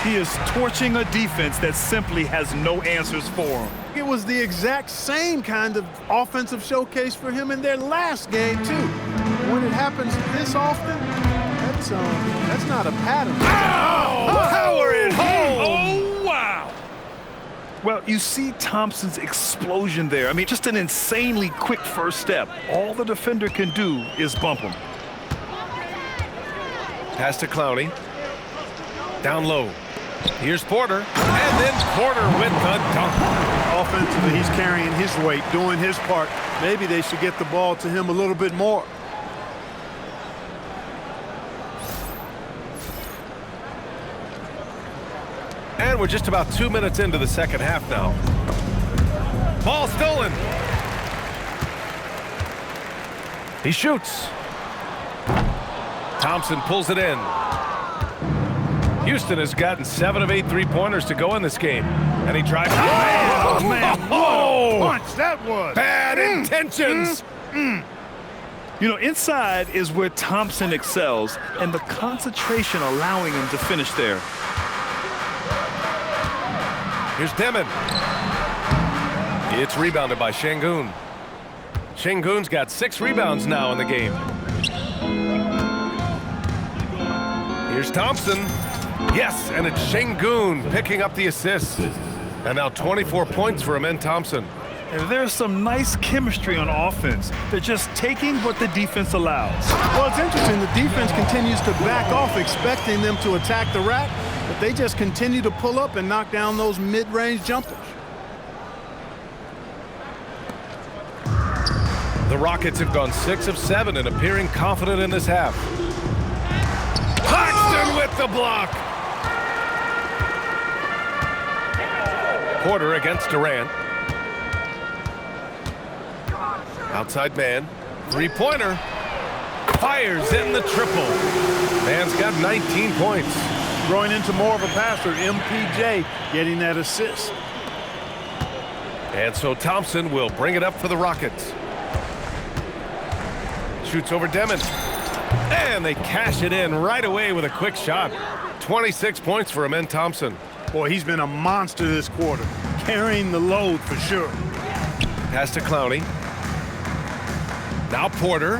He is torching a defense that simply has no answers for him. It was the exact same kind of offensive showcase for him in their last game, too. When it happens this often, that's not a pattern. Oh, power it home! Oh, wow! Well, you see Thompson's explosion there. I mean, just an insanely quick first step. All the defender can do is bump him. Pass to Clowney. Down low. Here's Porter. And then Porter with the dunk. Offensively, he's carrying his weight, doing his part. Maybe they should get the ball to him a little bit more. And we're just about 2 minutes into the second half now. Ball stolen. He shoots. Thompson pulls it in. Houston has gotten 7 of 8 three-pointers to go in this game. And he drives. Oh, man, what Oh, a punch that was. bad intentions. You know, inside is where Thompson excels, and the concentration allowing him to finish there. Here's Dimon. It's rebounded by Şengün. Şengün's got 6 rebounds now in the game. Here's Thompson. Yes, and it's Şengün picking up the assist. And now 24 points for Amen Thompson. And there's some nice chemistry on offense. They're just taking what the defense allows. Well, it's interesting. The defense continues to back off, expecting them to attack the rack, but they just continue to pull up and knock down those mid-range jumpers. The Rockets have gone 6 of 7 and appearing confident in this half. Claxton with the block. Porter against Durant. Outside man. Three-pointer. Fires in the triple. Man's got 19 points. Growing into more of a passer, MPJ getting that assist. And so Thompson will bring it up for the Rockets. Shoots over Demon. And they cash it in right away with a quick shot. 26 points for Amen Thompson. Boy, he's been a monster this quarter, carrying the load for sure. Pass to Clowney. Now Porter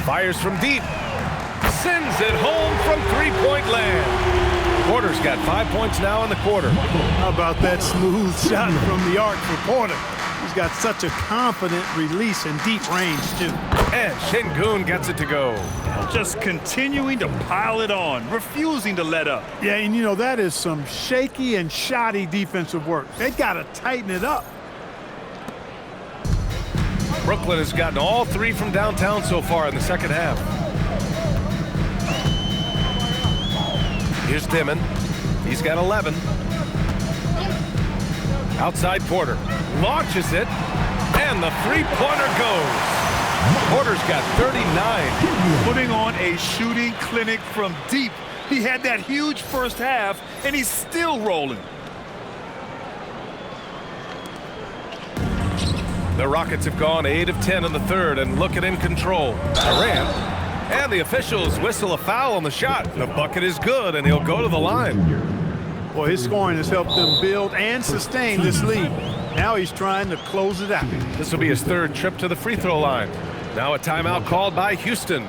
fires from deep. Sends it home from three-point land. Porter's got 5 points now in the quarter. How about that smooth shot from the arc for Porter? He's got such a confident release and deep range, too. And Şengün gets it to go. Just continuing to pile it on, refusing to let up. Yeah, and you know, that is some shaky and shoddy defensive work. They've got to tighten it up. Brooklyn has gotten all 3 from downtown so far in the second half. Here's Dimon. He's got 11. Outside Porter. Launches it. And the three-pointer goes. Porter's got 39. Putting on a shooting clinic from deep. He had that huge first half, and he's still rolling. The Rockets have gone 8 of 10 in the third and looking in control. Durant, and the officials whistle a foul on the shot. The bucket is good, and he'll go to the line. Boy, his scoring has helped them build and sustain this lead. Now he's trying to close it out. This will be his third trip to the free throw line. Now a timeout called by Houston.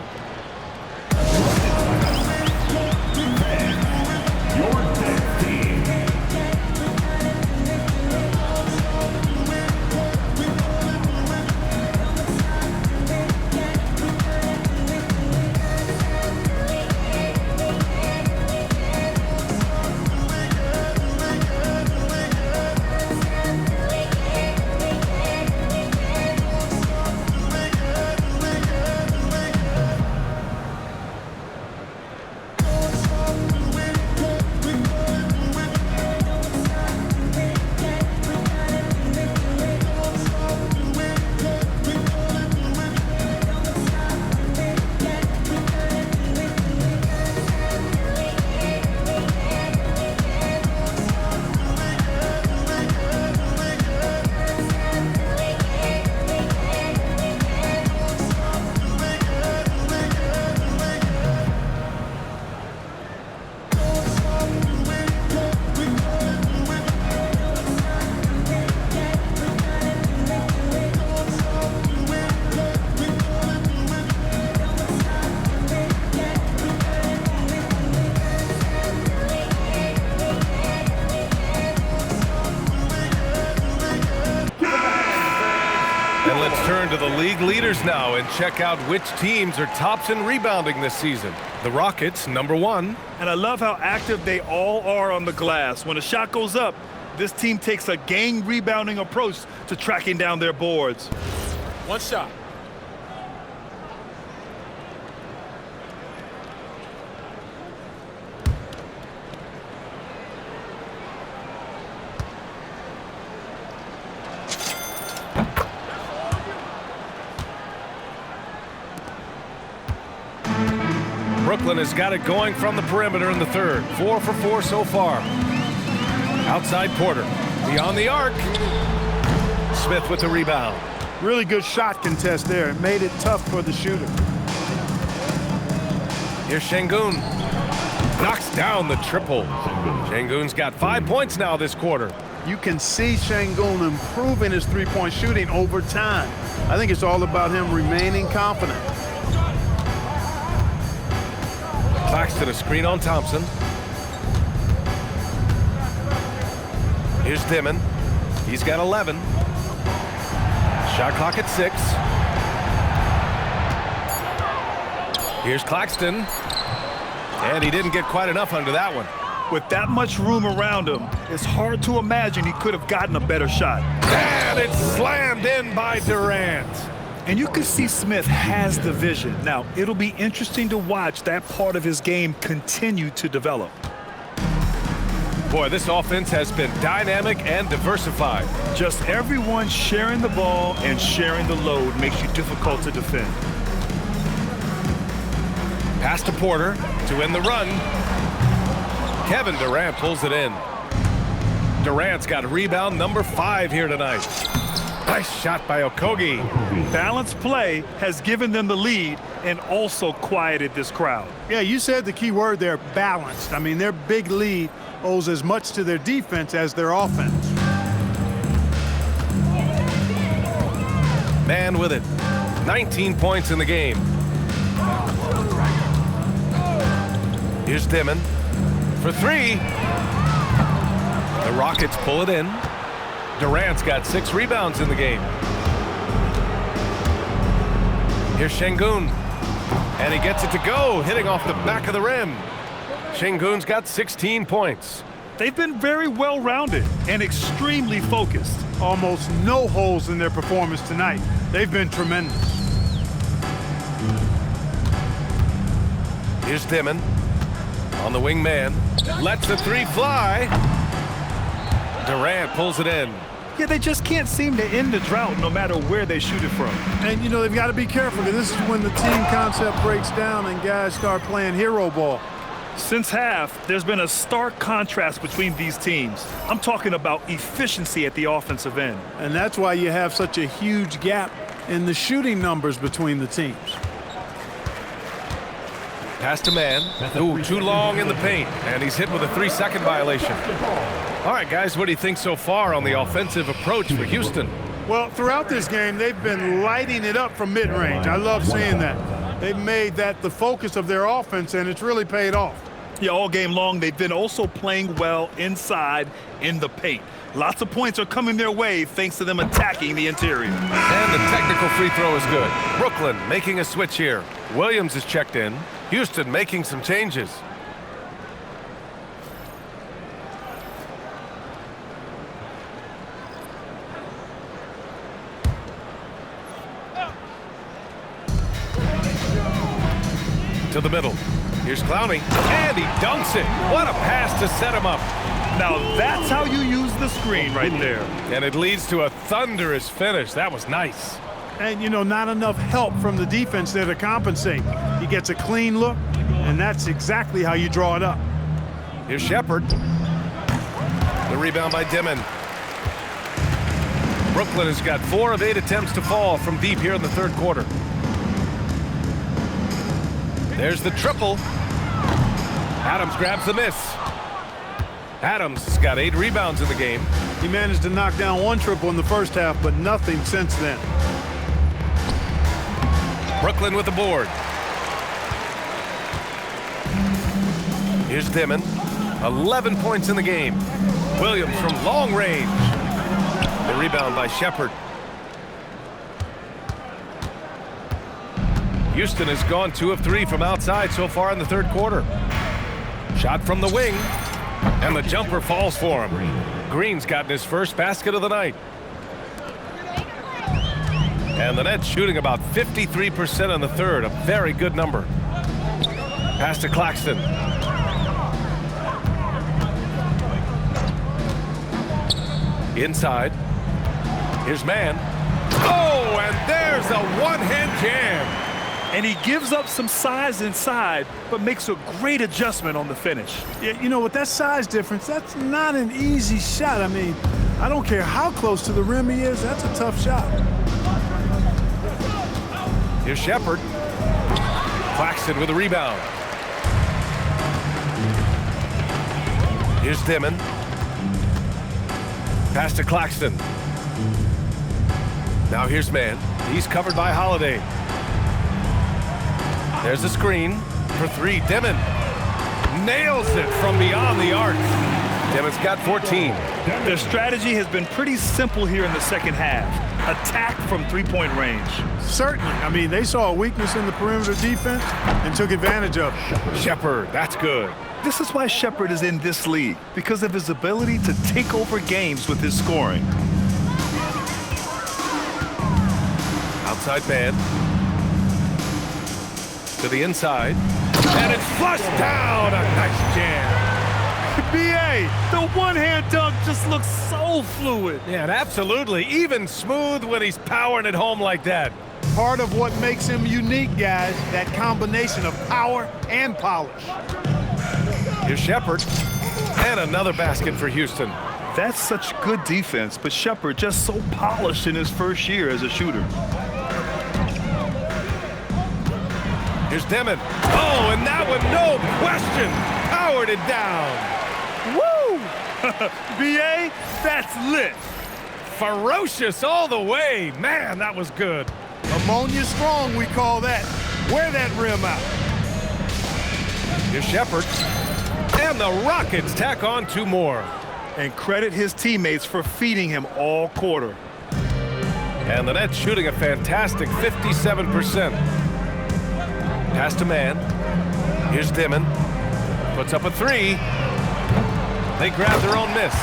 And let's turn to the league leaders now and check out which teams are tops in rebounding this season. The Rockets, #1. And I love how active they all are on the glass. When a shot goes up, this team takes a gang rebounding approach to tracking down their boards. One shot. Brooklyn has got it going from the perimeter in the third. 4 for 4 so far. Outside Porter. Beyond the arc. Smith with the rebound. Really good shot contest there. It made it tough for the shooter. Here's Şengün. Knocks down the triple. Şengün's got 5 points now this quarter. You can see Şengün improving his three-point shooting over time. I think it's all about him remaining confident. Claxton a screen on Thompson. Here's Dimon. He's got 11. Shot clock at 6. Here's Claxton. And he didn't get quite enough under that one. With that much room around him, it's hard to imagine he could have gotten a better shot. And it's slammed in by Durant. And you can see Smith has the vision. Now, it'll be interesting to watch that part of his game continue to develop. Boy, this offense has been dynamic and diversified. Just everyone sharing the ball and sharing the load makes you difficult to defend. Pass to Porter to win the run. Kevin Durant pulls it in. Durant's got rebound number 5 here tonight. Nice shot by Okogie. Balanced play has given them the lead and also quieted this crowd. Yeah, you said the key word there, balanced. I mean, their big lead owes as much to their defense as their offense. Man with it. 19 points in the game. Here's Dimon for 3. The Rockets pull it in. Durant's got 6 rebounds in the game. Here's Şengün. And he gets it to go, hitting off the back of the rim. Şengün's got 16 points. They've been very well-rounded and extremely focused. Almost no holes in their performance tonight. They've been tremendous. Here's Dimon on the wing man. Lets the 3 fly. Durant pulls it in. Yeah, they just can't seem to end the drought no matter where they shoot it from. And, you know, they've got to be careful because this is when the team concept breaks down and guys start playing hero ball. Since half, there's been a stark contrast between these teams. I'm talking about efficiency at the offensive end. And that's why you have such a huge gap in the shooting numbers between the teams. Pass to man. Ooh, too long in the paint. And he's hit with a 3-second violation. All right, guys, what do you think so far on the offensive approach for Houston? Well, throughout this game, they've been lighting it up from mid-range. I love seeing that. They've made that the focus of their offense, and it's really paid off. Yeah, all game long, they've been also playing well inside in the paint. Lots of points are coming their way thanks to them attacking the interior. And the technical free throw is good. Brooklyn making a switch here. Williams is checked in. Houston making some changes. To the middle. Here's Clowney, and he dunks it. What a pass to set him up. Now that's how you use the screen right there. And it leads to a thunderous finish. That was nice. And, you know, not enough help from the defense there to compensate. He gets a clean look, and that's exactly how you draw it up. Here's Shepherd. The rebound by Dimon. Brooklyn has got 4 of 8 attempts to fall from deep here in the third quarter. There's the triple. Adams grabs the miss. Adams has got 8 rebounds in the game. He managed to knock down 1 triple in the first half, but nothing since then. Brooklyn with the board. Here's Dimon. 11 points in the game. Williams from long range. The rebound by Shepherd. Houston has gone 2 of 3 from outside so far in the third quarter. Shot from the wing, and the jumper falls for him. Green's gotten his first basket of the night. And the Nets shooting about 53% in the third, a very good number. Pass to Claxton. Inside. Here's man. Oh, and there's a one-hand jam. And he gives up some size inside, but makes a great adjustment on the finish. Yeah, you know, with that size difference, that's not an easy shot. I mean, I don't care how close to the rim he is, that's a tough shot. Here's Shepherd. Claxton with a rebound. Here's Dimon. Pass to Claxton. Now here's man. He's covered by Holiday. There's a screen for 3. Dimon nails it from beyond the arc. Dimon's got 14. Their strategy has been pretty simple here in the second half. Attack from three-point range. Certainly. I mean, they saw a weakness in the perimeter defense and took advantage of it. Shepherd, that's good. This is why Shepherd is in this league, because of his ability to take over games with his scoring. outside man. To the inside. And it's flushed down. A nice jam. B.A., the one-hand dunk just looks so fluid. Yeah, and absolutely. Even smooth when he's powering it home like that. Part of what makes him unique, guys, that combination of power and polish. Here's Shepard. And another basket for Houston. That's such good defense, but Shepard just so polished in his first year as a shooter. Here's Demon. Oh, and that one, no question, powered it down. Woo! B.A., that's lit. Ferocious all the way. Man, that was good. Ammonia strong, we call that. Wear that rim out. Here's Shepard. And the Rockets tack on 2 more. And credit his teammates for feeding him all quarter. And the Nets shooting a fantastic 57%. Pass to man. Here's Dimon. Puts up a 3. They grab their own miss.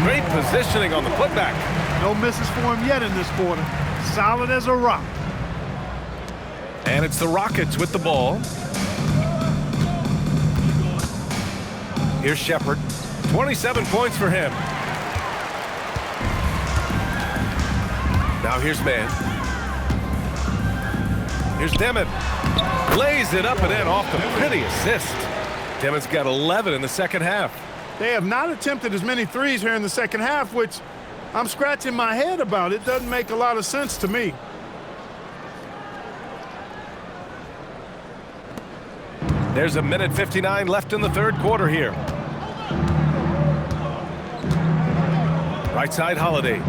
Great positioning on the putback. No misses for him yet in this quarter. Solid as a rock. And it's the Rockets with the ball. Here's Shepard. 27 points for him. Now here's man. Here's Demon. Lays it up and in off the pretty assist. Demon's got 11 in the second half. They have not attempted as many threes here in the second half, which I'm scratching my head about. It doesn't make a lot of sense to me. There's a minute 59 left in the third quarter here. Right side, Holiday.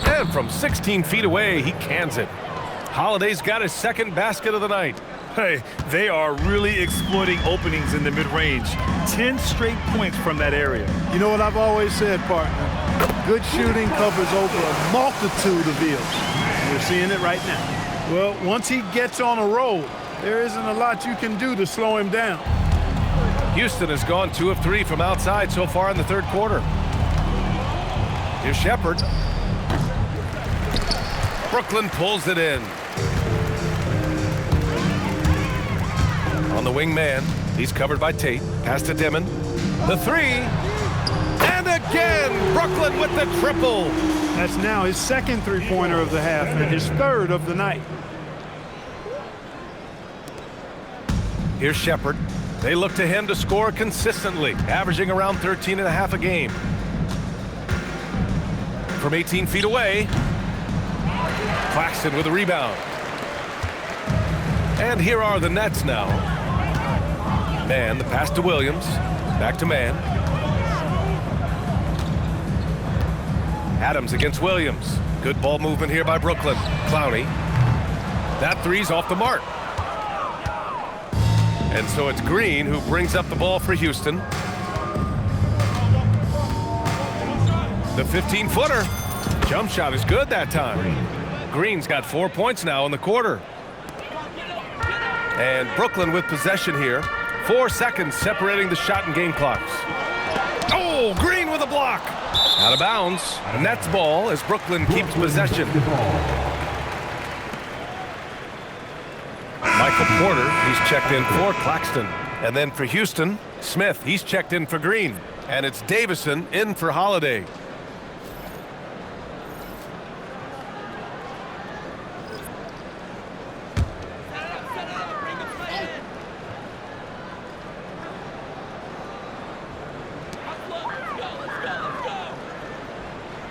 And from 16 feet away, he cans it. Holiday's got his second basket of the night. Hey, they are really exploiting openings in the mid-range. 10 straight points from that area. You know what I've always said, partner? Good shooting covers over a multitude of ills. We're seeing it right now. Well, once he gets on a roll, there isn't a lot you can do to slow him down. Houston has gone 2 of 3 from outside so far in the third quarter. Here's Shepard. Brooklyn pulls it in. On the wing man, he's covered by Tate. Pass to Demon. The 3. And again, Brooklyn with the triple. That's now his second three-pointer of the half and his third of the night. Here's Shepard. They look to him to score consistently, averaging around 13.5 a game. From 18 feet away, Claxton with a rebound. And here are the Nets now. Man, the pass to Williams. Back to man. Adams against Williams. Good ball movement here by Brooklyn. Clowney. That 3's off the mark. And so it's Green who brings up the ball for Houston. The 15-footer. Jump shot is good that time. Green's got 4 points now in the quarter. And Brooklyn with possession here. 4 seconds separating the shot and game clocks. Oh, Green with a block. Out of bounds. Nets ball as Brooklyn keeps possession. Michael Porter, he's checked in for Claxton. And then for Houston, Smith, he's checked in for Green. And it's Davison in for Holiday.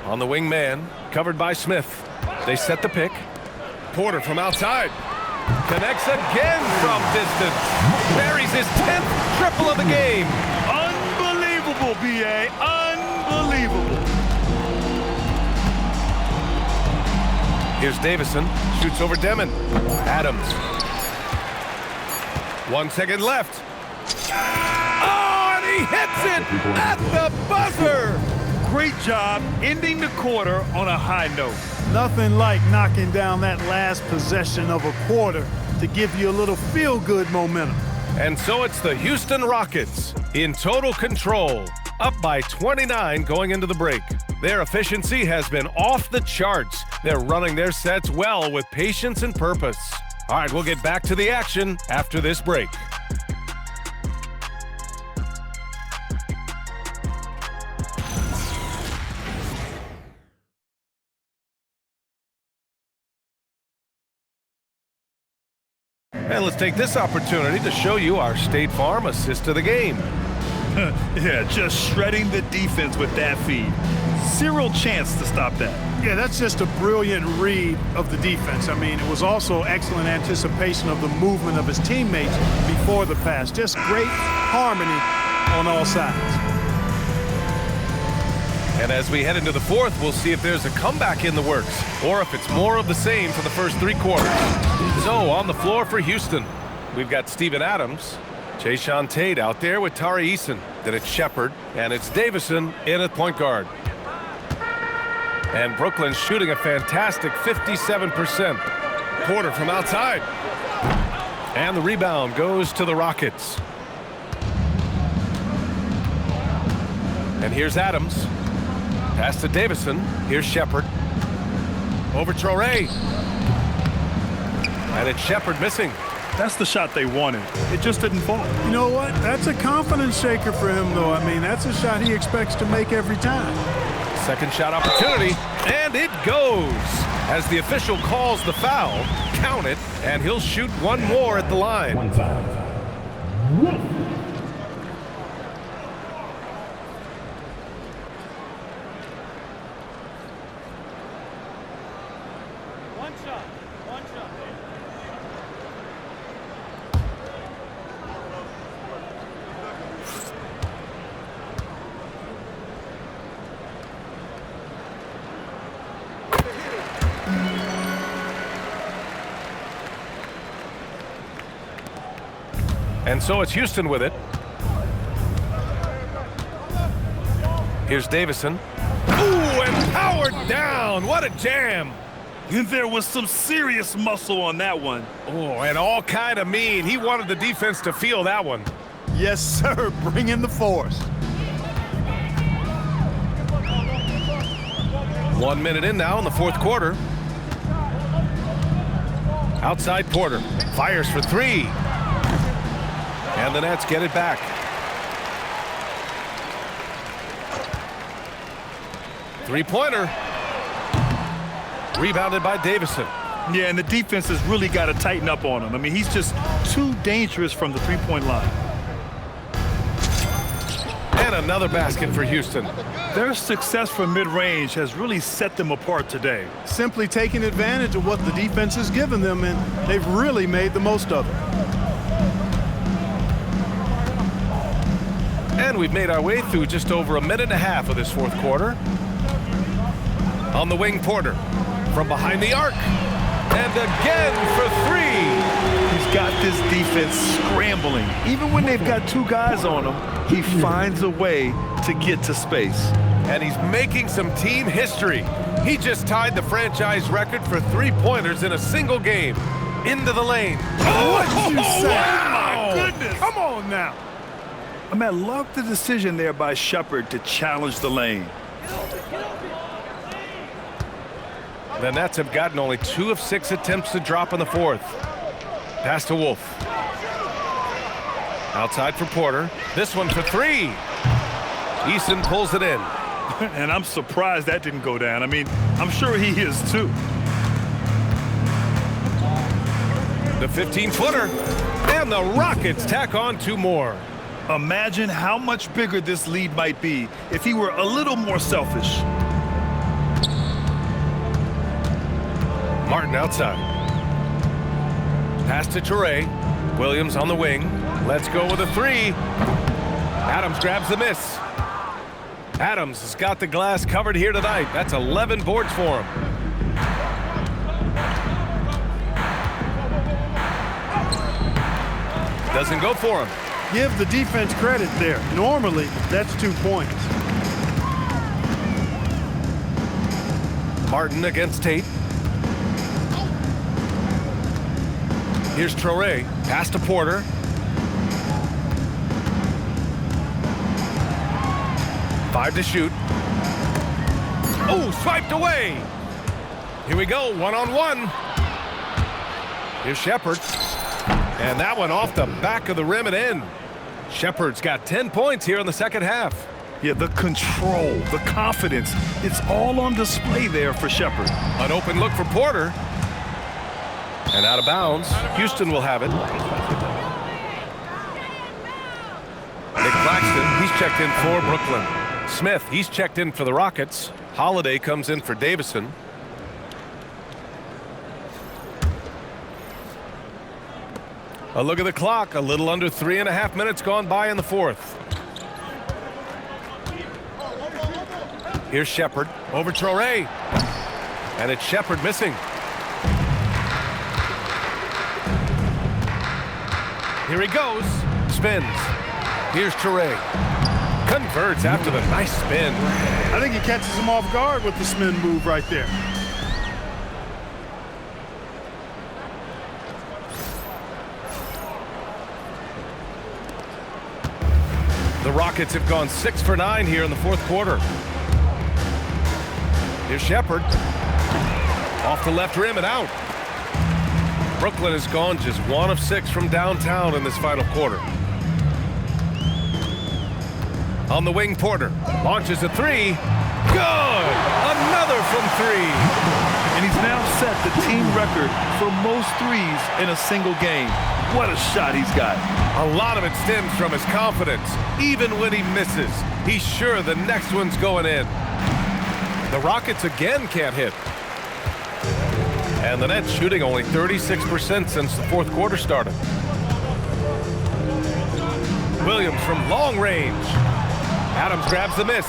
On the wing man, covered by Smith. They set the pick. Porter from outside. Connects again from distance. Buries his 10th triple of the game. Unbelievable, B.A. Unbelievable. Here's Davison. Shoots over Demon. Adams. 1 second left. Oh, and he hits it at the buzzer. Great job ending the quarter on a high note. Nothing like knocking down that last possession of a quarter to give you a little feel-good momentum. And so it's the Houston Rockets in total control, up by 29 going into the break. Their efficiency has been off the charts. They're running their sets well with patience and purpose. All right, we'll get back to the action after this break. And let's take this opportunity to show you our State Farm assist of the game. Yeah, just shredding the defense with that feed. Zero chance to stop that. Yeah, that's just a brilliant read of the defense. I mean, it was also excellent anticipation of the movement of his teammates before the pass. Just great harmony on all sides. And as we head into the fourth, we'll see if there's a comeback in the works or if it's more of the same for the first 3 quarters. So on the floor for Houston, we've got Steven Adams, Jayshawn Tate out there with Tari Eason. Then it's Shepard, and it's Davison in at point guard. And Brooklyn's shooting a fantastic 57%. Porter from outside. And the rebound goes to the Rockets. And here's Adams. Pass to Davison. Here's Shepard. Over Traoré. And it's Shepard missing. That's the shot they wanted. It just didn't fall. You know what? That's a confidence shaker for him, though. I mean, that's a shot he expects to make every time. Second shot opportunity, and it goes. As the official calls the foul, count it, and he'll shoot one more at the line. One foul. And so it's Houston with it. Here's Davison. Ooh, and powered down. What a jam. And there was some serious muscle on that one. Oh, and all kind of mean. He wanted the defense to feel that one. Yes, sir. Bring in the force. 1 minute in now in the fourth quarter. Outside Porter. Fires for 3. And the Nets get it back. 3-pointer. Rebounded by Davison. Yeah, and the defense has really got to tighten up on him. I mean, he's just too dangerous from the three-point line. And another basket for Houston. Their success from mid-range has really set them apart today. Simply taking advantage of what the defense has given them, and they've really made the most of it. And we've made our way through just over 1.5 minutes of this fourth quarter. On the wing, Porter from behind the arc. And again for 3. He's got this defense scrambling. Even when they've got 2 guys on him, he finds a way to get to space. And he's making some team history. He just tied the franchise record for 3-pointers in a single game. Into the lane. What'd you say? Wow! Oh, my goodness. Come on now. I love the decision there by Shepard to challenge the lane. The Nets have gotten only 2 of 6 attempts to drop in the fourth. Pass to Wolf. Outside for Porter. This one for 3. Eason pulls it in. And I'm surprised that didn't go down. I mean, I'm sure he is too. The 15-footer. And the Rockets tack on 2 more. Imagine how much bigger this lead might be if he were a little more selfish. Martin outside. Pass to Traoré. Williams on the wing. Let's go with a 3. Adams grabs the miss. Adams has got the glass covered here tonight. That's 11 boards for him. Doesn't go for him. Give the defense credit there. Normally, that's 2 points. Martin against Tate. Here's Traoré. Pass to Porter. Five to shoot. Oh, swiped away. Here we go, one-on-one. Here's Shepard. And that one off the back of the rim and in. Shepard's got 10 points here in the second half. Yeah, the control, the confidence, it's all on display there for Shepard. An open look for Porter. And out of bounds. Houston will have it. Nick Claxton, he's checked in for Brooklyn. Smith, he's checked in for the Rockets. Holiday comes in for Davison. A look at the clock. A little under 3.5 minutes gone by in the fourth. Here's Shepard over Traoré. And it's Shepard missing. Here he goes. Spins. Here's Traoré. Converts after the nice spin. I think he catches him off guard with the spin move right there. The Rockets have gone 6 for 9 here in the fourth quarter. Here's Shepard. Off the left rim and out. Brooklyn has gone just 1 of 6 from downtown in this final quarter. On the wing, Porter launches a three. Good! Another from 3. And he's now set the team record for most threes in a single game. What a shot he's got. A lot of it stems from his confidence. Even when he misses, he's sure the next one's going in. The Rockets again can't hit. And the Nets shooting only 36% since the fourth quarter started. Williams from long range. Adams grabs the miss.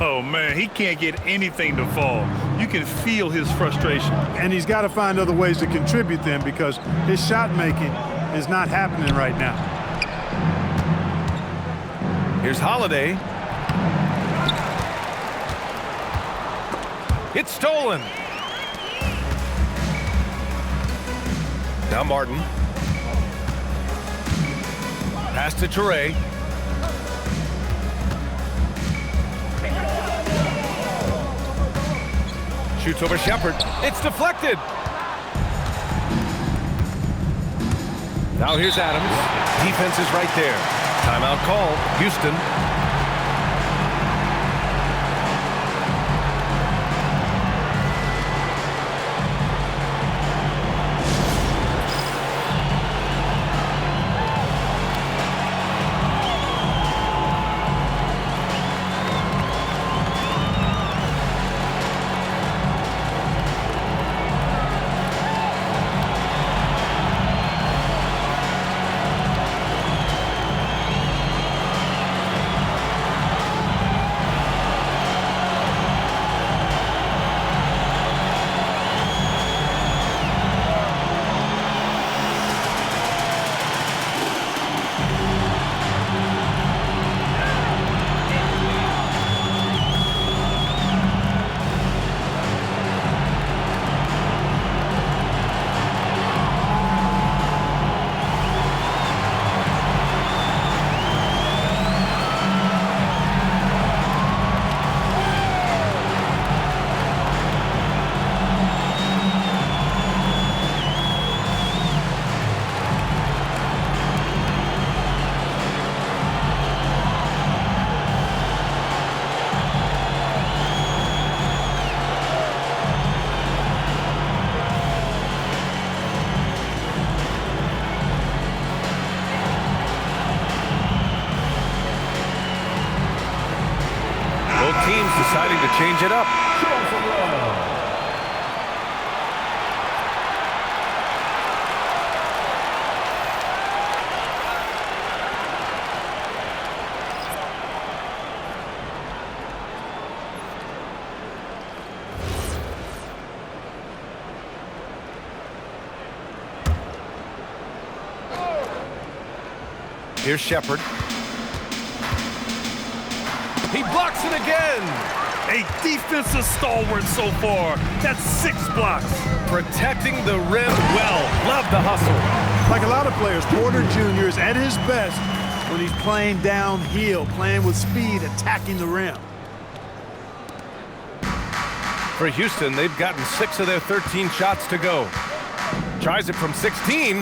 Oh, man, he can't get anything to fall. You can feel his frustration. And he's got to find other ways to contribute them because his shot making is not happening right now. Here's Holiday. It's stolen. Now Martin. Pass to Traoré. Shoots over Shepard. It's deflected. Now here's Adams. Defense is right there. Timeout call. Houston. Teams deciding to change it up. Here's Shepard. He blocks it again. A defensive stalwart so far. That's 6 blocks. Protecting the rim well. Love the hustle. Like a lot of players, Porter Jr. is at his best when he's playing downhill, playing with speed, attacking the rim. For Houston, they've gotten 6 of their 13 shots to go. Tries it from 16.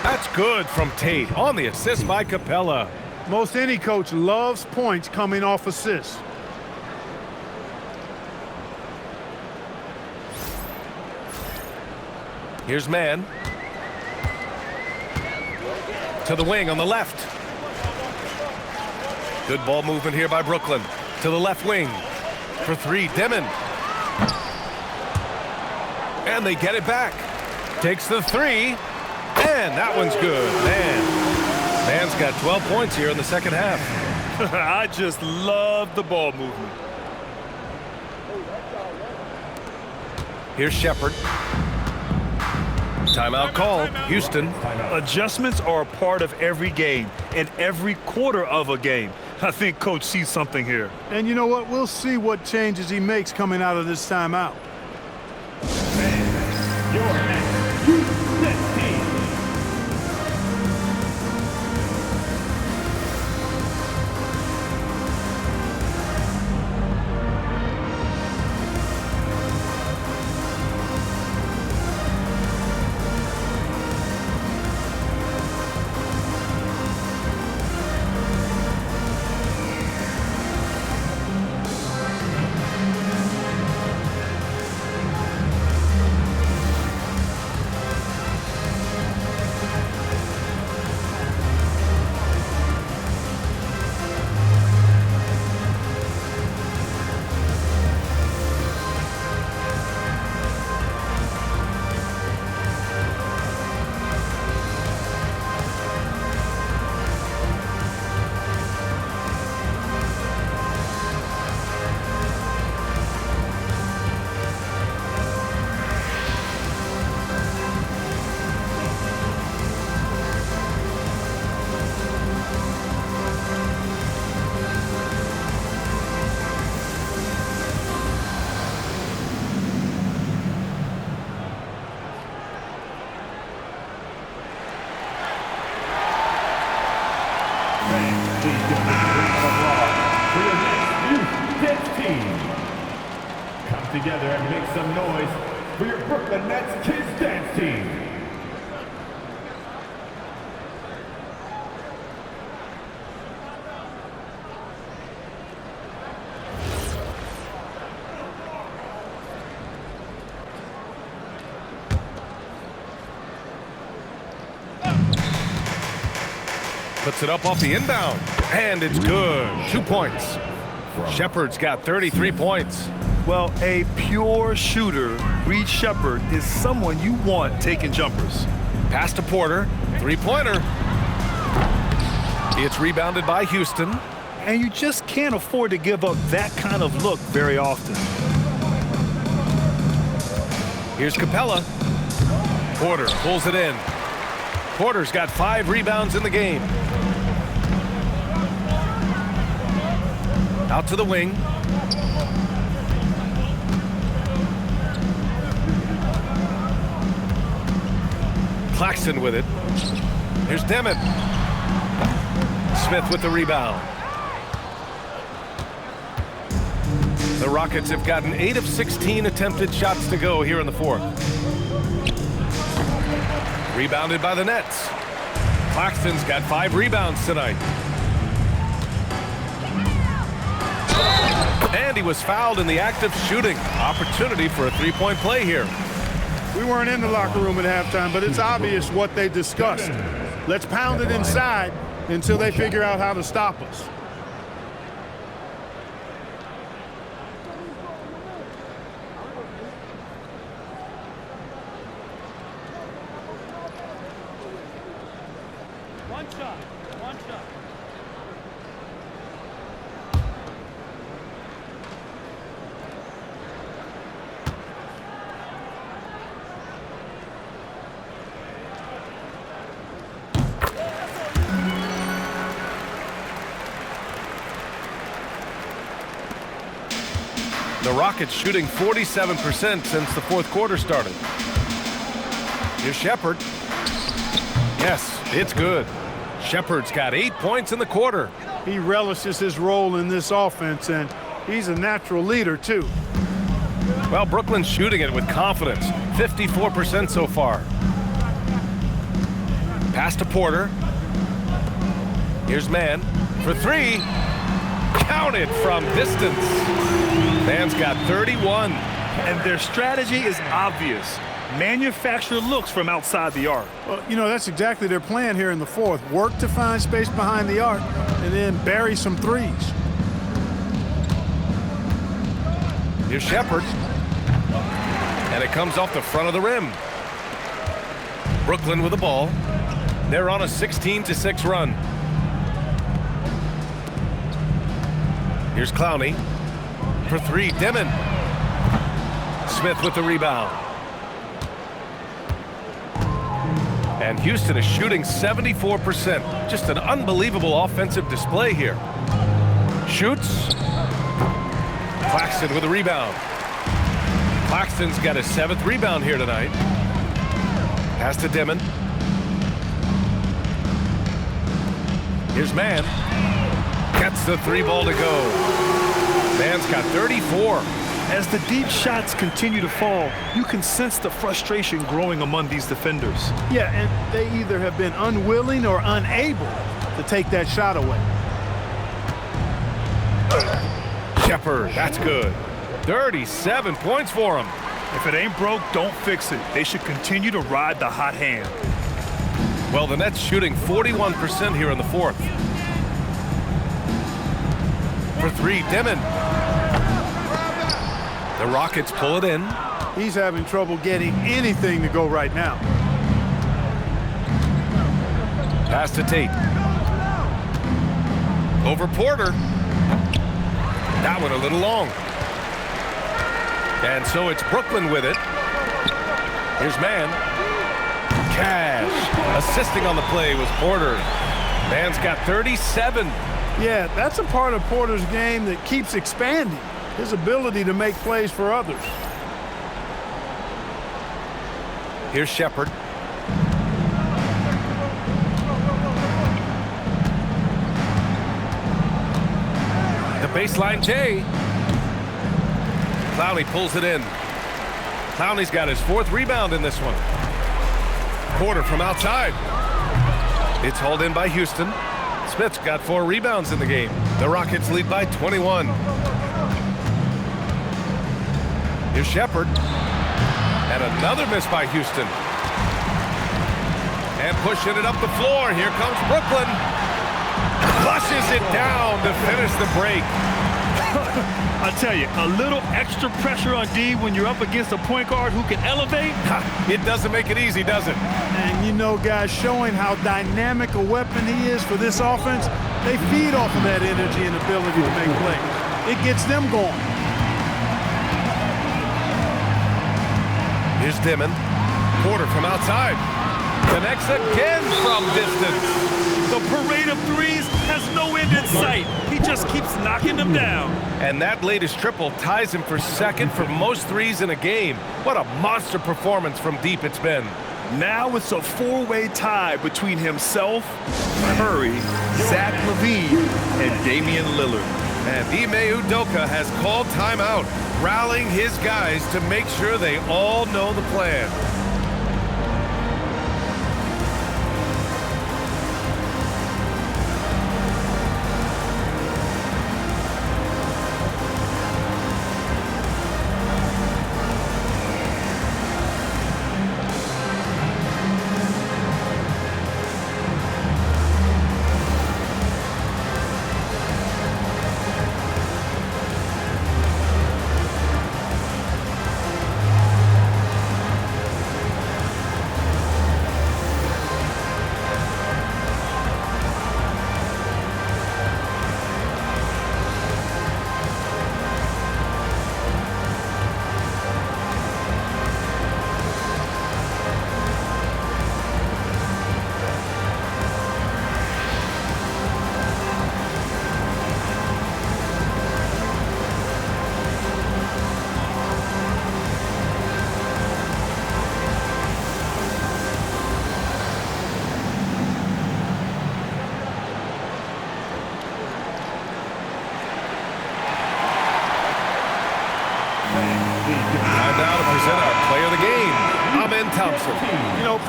That's good from Tate on the assist by Capella. Most any coach loves points coming off assists. Here's Mann. To the wing on the left. Good ball movement here by Brooklyn. To the left wing. For 3, Demon. And they get it back. Takes the 3. And that one's good. Mann's got 12 points here in the second half. I just love the ball movement. Here's Shepherd. Timeout called. Houston. Adjustments are a part of every game and every quarter of a game. I think Coach sees something here. And you know what? We'll see what changes he makes coming out of this timeout. Your next team. Come together and make some noise for your Brooklyn Nets Kids Dance Team. Puts it up off the inbound. And it's good. 2 points. Shepherd's got 33 points. Well, a pure shooter, Reed Shepherd, is someone you want taking jumpers. Pass to Porter. 3-pointer. It's rebounded by Houston. And you just can't afford to give up that kind of look very often. Here's Capella. Porter pulls it in. Porter's got 5 rebounds in the game. Out to the wing. Claxton with it. Here's Demon. Smith with the rebound. The Rockets have gotten 8 of 16 attempted shots to go here in the fourth. Rebounded by the Nets. Claxton's got 5 rebounds tonight. And he was fouled in the act of shooting. Opportunity for a 3-point play here. We weren't in the locker room at halftime, but it's obvious what they discussed. Let's pound it inside until they figure out how to stop us. One shot. The Rockets shooting 47% since the fourth quarter started. Here's Shepherd. Yes, it's good. Shepherd's got 8 points in the quarter. He relishes his role in this offense, and he's a natural leader, too. Well, Brooklyn's shooting it with confidence. 54% so far. Pass to Porter. Here's Mann for three. Counted from distance. Mann's got 31. And their strategy is obvious. Manufacture looks from outside the arc. Well, you know, that's exactly their plan here in the fourth. Work to find space behind the arc and then bury some threes. Here's Shepherd. And it comes off the front of the rim. Brooklyn with the ball. They're on a 16-6 run. Here's Clowney for three. Dimon. Smith with the rebound. And Houston is shooting 74%. Just an unbelievable offensive display here. Shoots. Claxton with a rebound. Claxton's got his 7th rebound here tonight. Pass to Dimon. Here's Mann. Gets the 3 ball to go. Mann's got 34. As the deep shots continue to fall, you can sense the frustration growing among these defenders. Yeah, and they either have been unwilling or unable to take that shot away. Shepherd, that's good. 37 points for him. If it ain't broke, don't fix it. They should continue to ride the hot hand. Well, the Nets shooting 41% here in the fourth. For three, Dimon. The Rockets pull it in. He's having trouble getting anything to go right now. Pass to Tate. Over Porter. That one a little long. And so it's Brooklyn with it. Here's Mann. Cash. Assisting on the play was Porter. Mann's got 37. Yeah, that's a part of Porter's game that keeps expanding. His ability to make plays for others. Here's Shepherd. The baseline J. Clowney pulls it in. Clowney's got his 4th rebound in this one. Porter from outside. It's hauled in by Houston. Smith's got 4 rebounds in the game. The Rockets lead by 21. Here's Shepherd. And another miss by Houston. And pushing it up the floor. Here comes Brooklyn. Flushes it down to finish the break. I tell you, a little extra pressure on D when you're up against a point guard who can elevate. It doesn't make it easy, does it? And you know, guys, showing how dynamic a weapon he is for this offense, they feed off of that energy and ability to make plays. It gets them going. Here's Dimon. Porter from outside. Connects again from distance. The parade of threes has no end in sight. He just keeps knocking them down. And that latest triple ties him for 2nd for most threes in a game. What a monster performance from deep it's been. Now it's a 4-way tie between himself, Curry, Zach LaVine, and Damian Lillard. And Ime Udoka has called timeout, rallying his guys to make sure they all know the plan.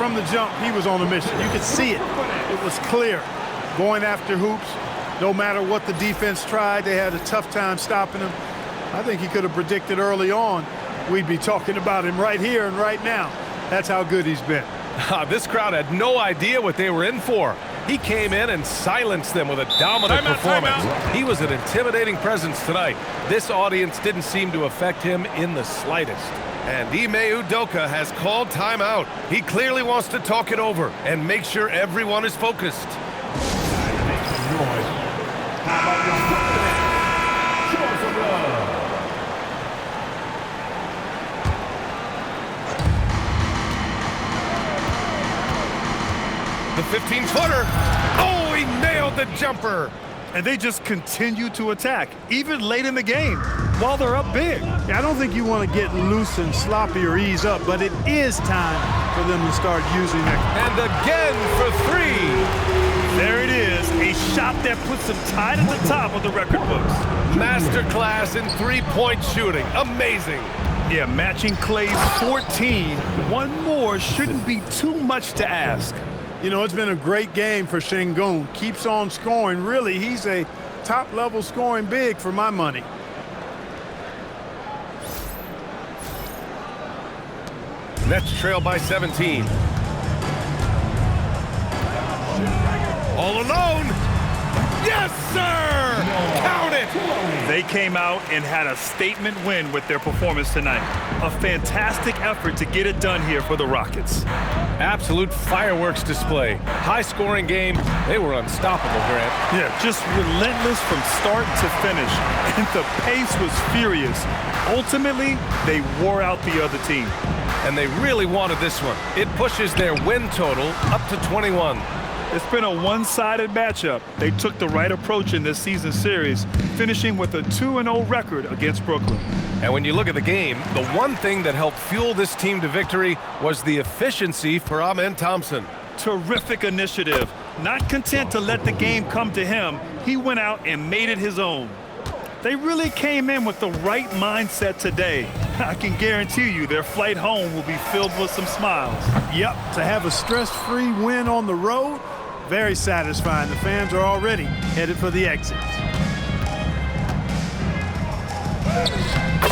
from the jump, he was on a mission. You could see it. It was clear. Going after hoops, no matter what the defense tried, they had a tough time stopping him. I think he could have predicted early on we'd be talking about him right here and right now. That's how good he's been. This crowd had no idea what they were in for. He came in and silenced them with a dominant performance. He was an intimidating presence tonight. This audience didn't seem to affect him in the slightest. And Ime Udoka has called timeout. He clearly wants to talk it over and make sure everyone is focused. The 15-footer. Oh, he nailed the jumper. And they just continue to attack, even late in the game, while they're up big. Yeah, I don't think you want to get loose and sloppy or ease up, but it is time for them to start using that. And again for three. There it is, a shot that puts them tied at the top of the record books. Masterclass in three-point shooting. Amazing. Yeah, matching Clay's 14. One more shouldn't be too much to ask. You know, it's been a great game for Şengün. Keeps on scoring. Really, he's a top-level scoring big for my money. Nets trail by 17. All alone. Yes, sir! Count it! They came out and had a statement win with their performance tonight. A fantastic effort to get it done here for the Rockets. Absolute fireworks display. High-scoring game. They were unstoppable, Durant. Yeah, just relentless from start to finish. And the pace was furious. Ultimately, they wore out the other team. And they really wanted this one. It pushes their win total up to 21. It's been a one-sided matchup. They took the right approach in this season series, finishing with a 2-0 record against Brooklyn. And when you look at the game, the one thing that helped fuel this team to victory was the efficiency for Amen Thompson. Terrific initiative. Not content to let the game come to him, he went out and made it his own. They really came in with the right mindset today. I can guarantee you their flight home will be filled with some smiles. Yep, to have a stress-free win on the road, very satisfying. The fans are already headed for the exits.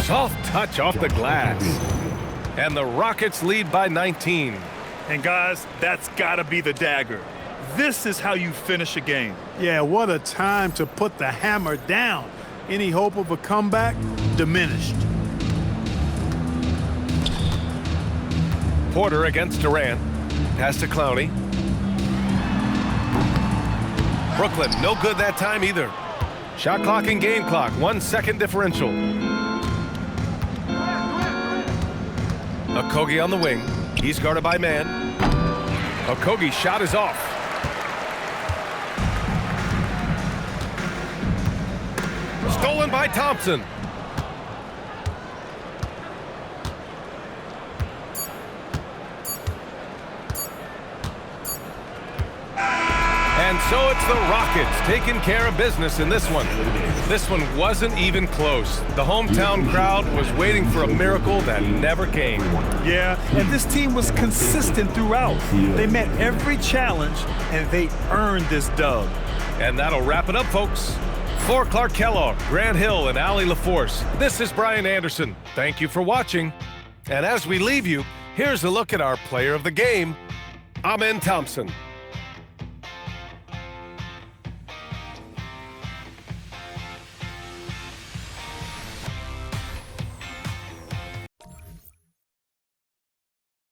Soft touch off the glass. And the Rockets lead by 19. And guys, that's gotta be the dagger. This is how you finish a game. Yeah, what a time to put the hammer down. Any hope of a comeback diminished. Porter against Durant. Pass to Clowney. Brooklyn, no good that time either. Shot clock and game clock, 1 second differential. Okogie on the wing. He's guarded by man. Okogie's shot is off. Stolen by Thompson. And so it's the Rockets taking care of business in this one. This one wasn't even close. The hometown crowd was waiting for a miracle that never came. Yeah, and this team was consistent throughout. They met every challenge, and they earned this dub. And that'll wrap it up, folks. For Clark Kellogg, Grant Hill, and Allie LaForce, this is Brian Anderson. Thank you for watching. And as we leave you, here's a look at our player of the game, Amen Thompson.